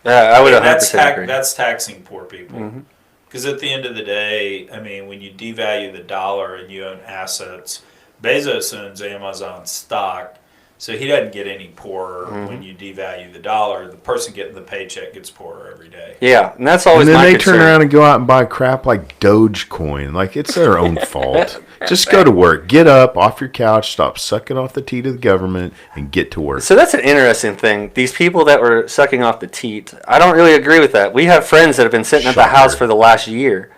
I would 100% agree. That's taxing poor people. Because at the end of the day, I mean, when you devalue the dollar and you own assets, Bezos owns Amazon stock, so he doesn't get any poorer when you devalue the dollar. The person getting the paycheck gets poorer every day. Yeah, and that's always my concern. And then they concern. turn around and go out and buy crap like Dogecoin. Like, it's their own fault. Just go to work. Get up off your couch, stop sucking off the teat of the government, and get to work. So that's an interesting thing. These people that were sucking off the teat, I don't really agree with that. We have friends that have been sitting at the house for the last year.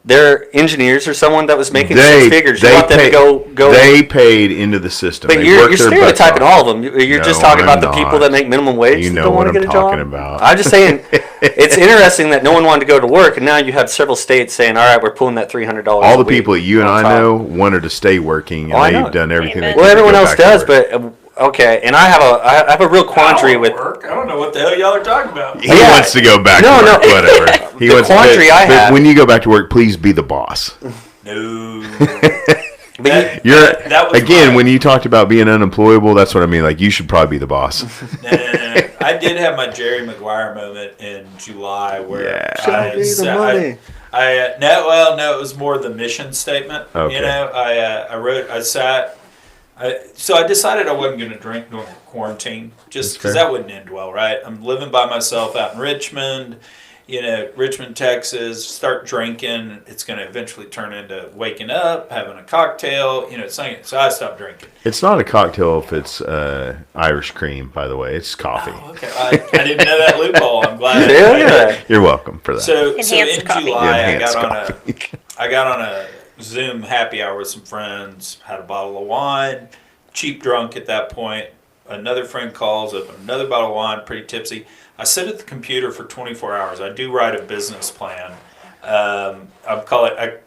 They're engineers or someone that was making 6 figures. You want them to go. They paid into the system. But you're stereotyping all of them. You're just talking about the people that make minimum wage. You know don't what want to I'm get a job. talking about. I'm just saying, it's interesting that no one wanted to go to work, and now you have several states saying, "All right, we're pulling that $300." All the people that you and I know wanted to stay working, and they've done everything they could. Well, everyone else does, but. Okay, and I have a real quandary with. Work? I don't know what the hell y'all are talking about. He wants to go back to work, whatever. The quandary I have. But when you go back to work, please be the boss. No. When you talked about being unemployable, that's what I mean. Like, you should probably be the boss. No. I did have my Jerry Maguire moment in July where it was more the mission statement. Okay. You know, So I decided I wasn't going to drink during quarantine, just because that wouldn't end well, right? I'm living by myself out in Richmond, Richmond, Texas. Start drinking, it's going to eventually turn into waking up, having a cocktail. So I stopped drinking. It's not a cocktail if it's Irish cream, by the way. It's coffee. Oh, okay, I didn't know that loophole. I'm glad. You're welcome for that. So in coffee. July, I got on a Zoom happy hour with some friends, had a bottle of wine, cheap drunk at that point. Another friend calls, open another bottle of wine, pretty tipsy. I sit at the computer for 24 hours. I do write a business plan. I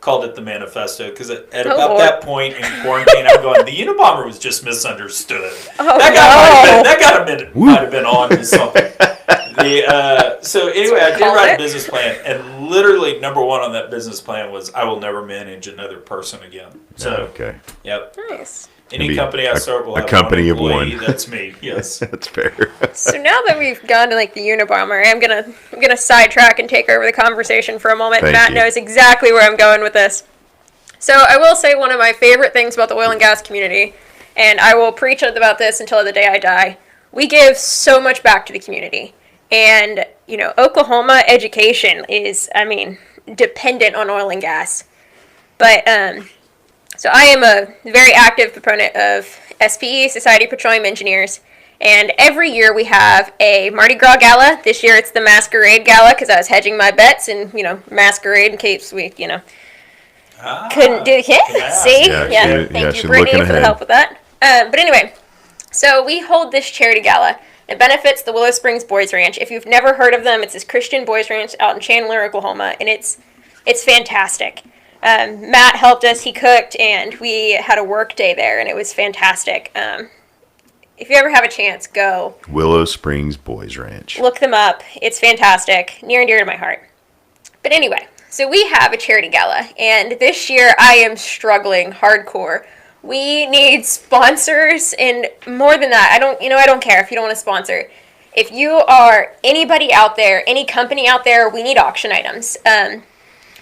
called it the manifesto because at that point in quarantine, I'm going, the Unabomber was just misunderstood. That guy might have been on to something. So anyway, I did write a business plan, and literally number one on that business plan was I will never manage another person again. So okay, yep, nice. Any company I start will have a company of one. one. That's me. Yes, that's fair. So now that we've gone to the Unabomber, I'm gonna sidetrack and take over the conversation for a moment. Matt knows exactly where I'm going with this. So I will say one of my favorite things about the oil and gas community, and I will preach about this until the day I die. We give so much back to the community. And, Oklahoma education is, dependent on oil and gas. But, so I am a very active proponent of SPE, Society of Petroleum Engineers. And every year we have a Mardi Gras gala. This year it's the Masquerade Gala because I was hedging my bets and, Masquerade in case we, couldn't do it. Yeah, see? Thank you, Brittany, for the help with that. But anyway, so we hold this charity gala. It benefits the Willow Springs Boys Ranch. If you've never heard of them, it's this Christian boys ranch out in Chandler, Oklahoma, and it's fantastic. Matt helped us. He cooked, and we had a work day there, and it was fantastic. If you ever have a chance, go. Willow Springs Boys Ranch. Look them up. It's fantastic. Near and dear to my heart. But anyway, so we have a charity gala, and this year I am struggling hardcore. We need sponsors, and more than that, I don't care if you don't want to sponsor. If you are anybody out there, any company out there, we need auction items.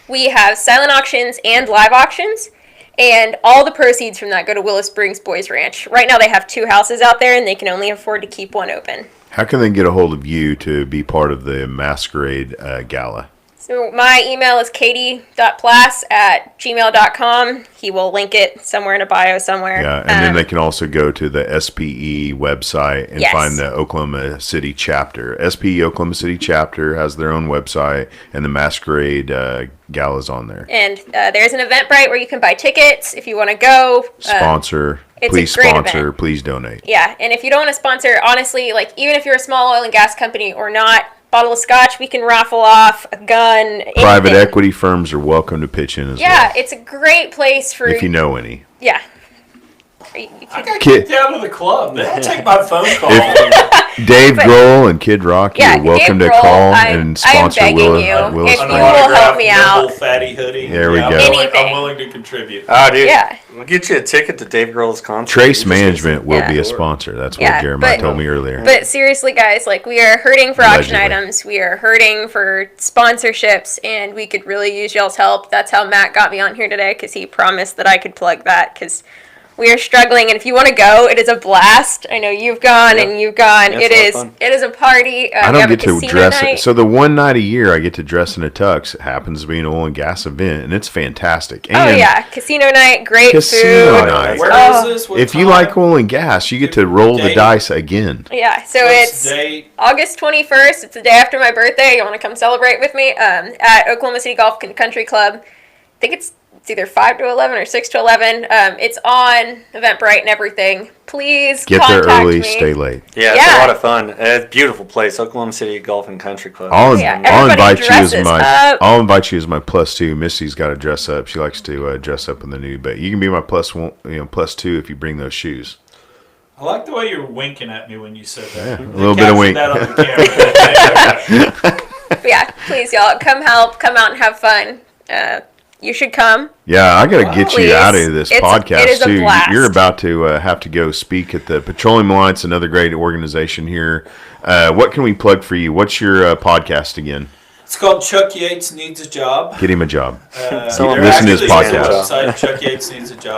We have silent auctions and live auctions, and all the proceeds from that go to Willow Springs Boys Ranch. Right now they have 2 houses out there, and they can only afford to keep one open. How can they get a hold of you to be part of the Masquerade Gala? So my email is katie.plas@gmail.com. He will link it somewhere in a bio somewhere. Yeah, and then they can also go to the SPE website and find the Oklahoma City chapter. SPE Oklahoma City chapter has their own website, and the Masquerade Gala's on there. And there's an Eventbrite where you can buy tickets if you want to go. Sponsor. Please sponsor. Please donate. Yeah, and if you don't want to sponsor, honestly, even if you're a small oil and gas company or not, bottle of scotch, we can raffle off a gun. Private equity firms are welcome to pitch in as well. Yeah, it's a great place for... If you know any. Yeah. You I could, got kicked out of the club. They don't take my phone call. Dave Grohl and Kid Rock, Yeah, you're welcome Dave to Grohl, call I am and sponsor begging Will, you, Will if you Smith. will help me Autographed out. nipple fatty hoodie. There we go. Anything. I'm willing to contribute. Oh, dude. Yeah. We'll get you a ticket to Dave Grohl's concert. Trace You just need Management some- will Yeah. be a sponsor. That's what Yeah, Jeremiah but- told me earlier. But seriously, guys, like, we are hurting for auction Allegedly. items. We are hurting for sponsorships, and we could really use y'all's help. That's how Matt got me on here today, because he promised that I could plug that, because we are struggling. And if you want to go, it is a blast. I know you've gone and you've gone. Yeah, It it's a lot of fun. is a party. I we don't have a get to casino dress night. it. So the one night a year I get to dress in a tux. It happens to be an oil and gas event, and it's fantastic. And Oh yeah, casino night, great Casino food. night. Where Oh. is this? What if you time? like oil and gas, you get to roll the Date. dice again. Yeah, so What's it's the date? August 21st. It's the day after my birthday. You want to come celebrate with me at Oklahoma City Golf and Country Club. I think it's either 5 to 11 or 6 to 11. It's on Eventbrite and everything. Please Get there contact early, me. stay late. Yeah, it's Yeah. a lot of fun. It's a beautiful place, Oklahoma City Golf and Country Club. I'll Yeah, I'll everybody invite you as dresses my up. I'll invite you as my +2. Missy's got to dress up. She likes to dress up in the nude, but you can be my +1, +2 if you bring those shoes. I like the way you're winking at me when you said that. Yeah, a little bit of wink. That on the camera. But yeah, please, y'all, come help, come out and have fun. You should come. Yeah, I got to get Please. you out of this It podcast is a too. blast. You're about to have to go speak at the Petroleum Alliance, another great organization here. What can we plug for you? What's your podcast again? It's called Chuck Yates Needs a Job. Get him a job. Someone listen to his actually podcast. Website,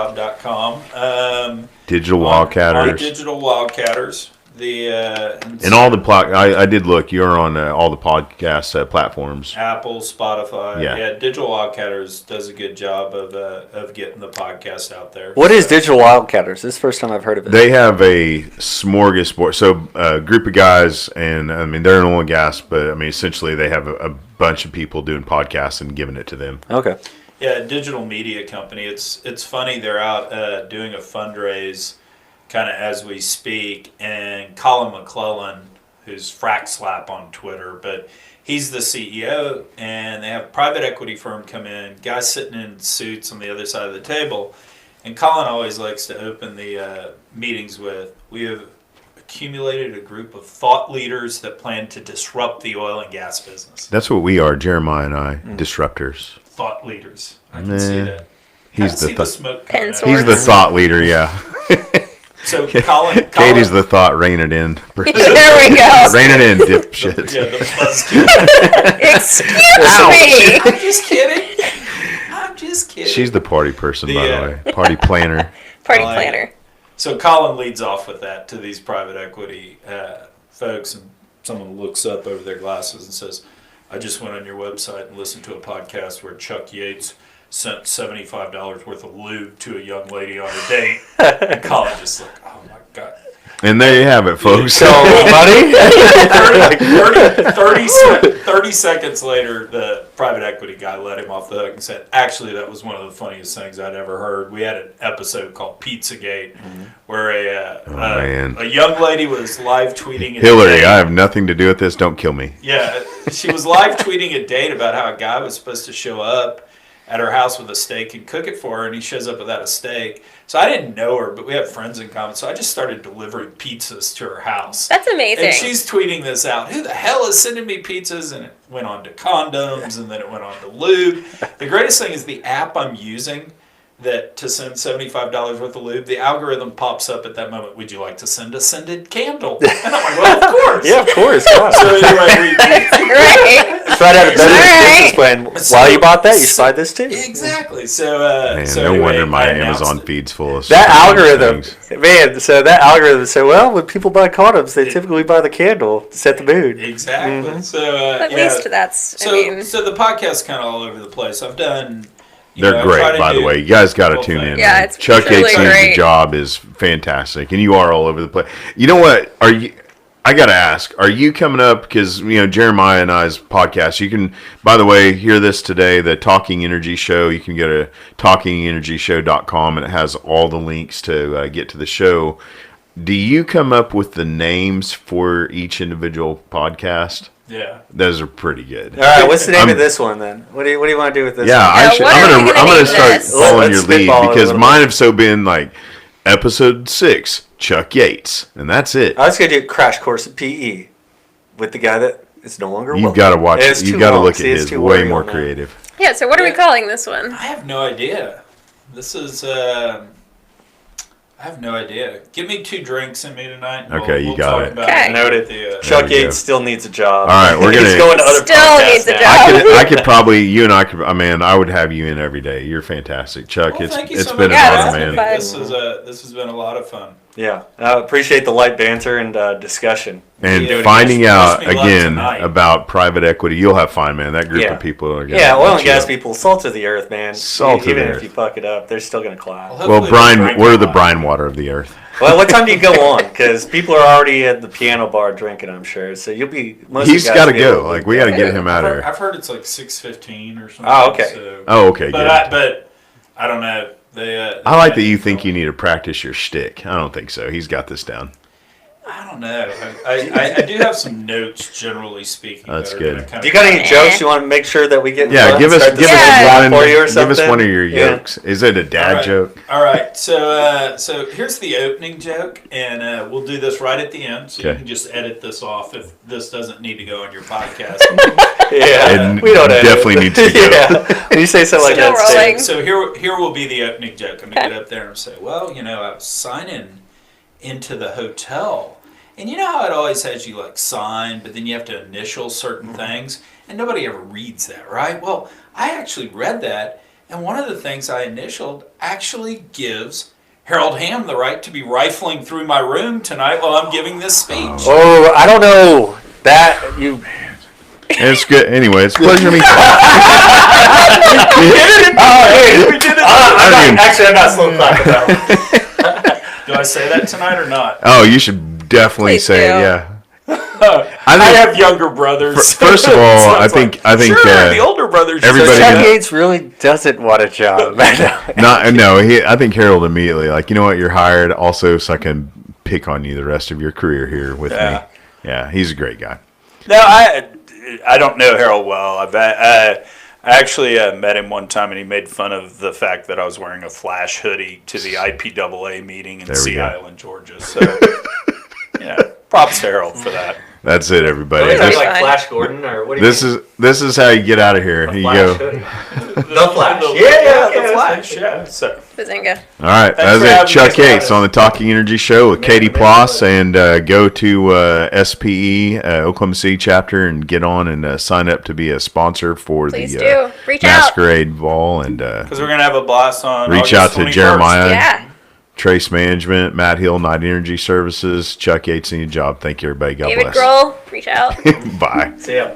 chuckyatesneedsajob.com. Digital Our Wildcatters. Digital Wildcatters. And all the I did look. You're on all the podcast platforms. Apple, Spotify. Yeah. Digital Wildcatters does a good job of getting the podcast out there. What is Digital Wildcatters? This is the first time I've heard of it. They have a smorgasbord. So a group of guys, and I mean they're in oil and gas, but I mean essentially they have a bunch of people doing podcasts and giving it to them. Okay. Yeah, digital media company. It's funny. They're out doing a fundraise kind of as we speak, and Colin McClellan, who's Frack Slap on Twitter, but he's the CEO, and they have a private equity firm come in, guys sitting in suits on the other side of the table, and Colin always likes to open the meetings with, we have accumulated a group of thought leaders that plan to disrupt the oil and gas business. That's what we are, Jeremiah and I, disruptors. Thought leaders. I can see Nah. that. He's I see the smoke Pen coming out. sword. he's the thought leader. Yeah. So Colin Katie's the thought. Rein it in. There we go. Rein it in, dipshit. Yeah, the buzzkill. Excuse me. I'm just kidding. I'm just kidding. She's the party person, by The, the way. Party planner. Party I like planner. So Colin leads off with that to these private equity folks, and someone looks up over their glasses and says, I just went on your website and listened to a podcast where Chuck Yates sent $75 worth of lube to a young lady on a date. And Colin just like, oh my God. And there you have it, folks. So, buddy, 30 seconds later, the private equity guy let him off the hook and said, actually, that was one of the funniest things I'd ever heard. We had an episode called Pizzagate where man. a young lady was live tweeting. Hillary, I have nothing to do with this. Don't kill me. Yeah, she was live tweeting a date about how a guy was supposed to show up at her house with a steak and cook it for her, and he shows up without a steak. So I didn't know her, but we have friends in common, so I just started delivering pizzas to her house. That's amazing. And she's tweeting this out. Who the hell is sending me pizzas? And it went on to condoms, and then it went on to lube. The greatest thing is the app I'm using that to send $75 worth of lube, the algorithm pops up at that moment, would you like to send a scented candle? And I'm like, well, of course. yeah, of course. God. So anyway, Right. If I'd had a better business plan, So- while you bought that, you should buy this too. exactly. So, Man, so no anyway, wonder my I announced Amazon it. feed's full of That strange algorithm, things. man. So that algorithm said, well, when people buy condoms, they typically buy the candle to set the mood. Exactly. So, At yeah. least that's, So, I mean, so the podcast's kind of all over the place. I've done. They're I great, try to by the do way. You guys got to whole tune thing. in. Yeah, man. it's Chuck really Yates Needs a great. Job is fantastic, and you are all over the place. You know what? Are you? I got to ask, are you coming up? Because, Jeremiah and I's podcast, you can, by the way, hear this today, the Talking Energy Show. You can go to talkingenergyshow.com, and it has all the links to get to the show. Do you come up with the names for each individual podcast? Yeah. Those are pretty good. All right, what's the name I'm- of this one then? What do you want to do with this? Yeah, one? Yeah, I should, what are we I'm gonna gonna name start this? following Let's your lead spitball it a because little mine bit. have so been like Episode 6, Chuck Yates. And that's it. I was going to do a crash course of PE with the guy that is no longer You've got to watch it. You've got to look at his. Way more creative. Yeah, so what are we calling this one? I have no idea. This is, I have no idea. Give me 2 drinks in me tonight. Okay, you got it. Okay. Noted. Chuck Yates still needs a job. All right, we're gonna. He's going to other Still podcasts needs a now. job. I could probably, you and I could. I mean, I would have you in every day. You're fantastic, Chuck. Well, thank you it's so been much an for honor, having man. me. This has been a lot of fun. Yeah, I appreciate the light banter and discussion. And Yeah, finding wish out me luck again tonight. about private equity, you'll have fun, man. That group Yeah. of people are gonna. Yeah, oil eat and you gas up. people, salt of the earth, man. Salt of Even the if earth. you fuck it up, they're still going to clap. Well, Hopefully brine. they'll drink We're a the lot. brine water of the earth. Well, what time do you go on? Because people are already at the piano bar drinking, I'm sure. So you'll be. He's got to go. Like we got to get him out of here. I've heard it's like 6:15 or something. Oh, okay. So, Oh, okay, good. but I don't know. They, I like that you think you need to practice your shtick. I don't think so. He's got this down. I don't know. I do have some notes, generally speaking. That's that are good. gonna kind Do you of- got any jokes you want to make sure that we get? Yeah, give us start this Yeah. one for you or give something? us one of your Yeah. jokes. Is it a dad All right. joke? All right. So here's the opening joke, and we'll do this right at the end, so you Okay. can just edit this off if this doesn't need to go on your podcast. Yeah, It we don't edit. definitely needs to go. Yeah, and you say something like Still that. rolling. So here will be the opening joke. I'm gonna get up there and say, well, I was signing into the hotel, and you know how it always has you like sign, but then you have to initial certain things, and nobody ever reads that, right? Well, I actually read that, and one of the things I initialed actually gives Harold Hamm the right to be rifling through my room tonight while I'm giving this speech. Oh, I don't know that you. It's good. Anyway, it's a pleasure to meet you. We did it. Actually, I'm not slow clapping that. Do I say that tonight or not? Oh, you should definitely Please say do. it. Yeah. I have younger brothers. First of all, So I it's think sure, the older brothers. everybody Chuck can- Yates really doesn't want a job. I think Harold immediately like, you know what, you're hired also so I can pick on you the rest of your career here with Yeah. me. Yeah, he's a great guy. No, I don't know Harold well. I actually met him one time, and he made fun of the fact that I was wearing a Flash hoodie to the IPAA meeting in There we Sea go. Island, Georgia. So, props to Harold for that. That's it, everybody. Is that This, like Fine. Flash Gordon or what do you this is how you get out of here. Here you go. The Flash. The Flash. Yeah. So, Bazinga. All right, Thanks that's for it. having Chuck me. Yates on the Talking Energy Show with Katie Plas, and go to SPE Oklahoma City chapter and get on and sign up to be a sponsor for Please the do. Reach out. Masquerade Ball and because we're gonna have a blast on. reach out August to 21st. Jeremiah, Yeah. Trace Management, Matt Hill, Night Energy Services, Chuck Yates, and your job. Thank you, everybody. God David bless. Grohl, reach out. Bye. See ya.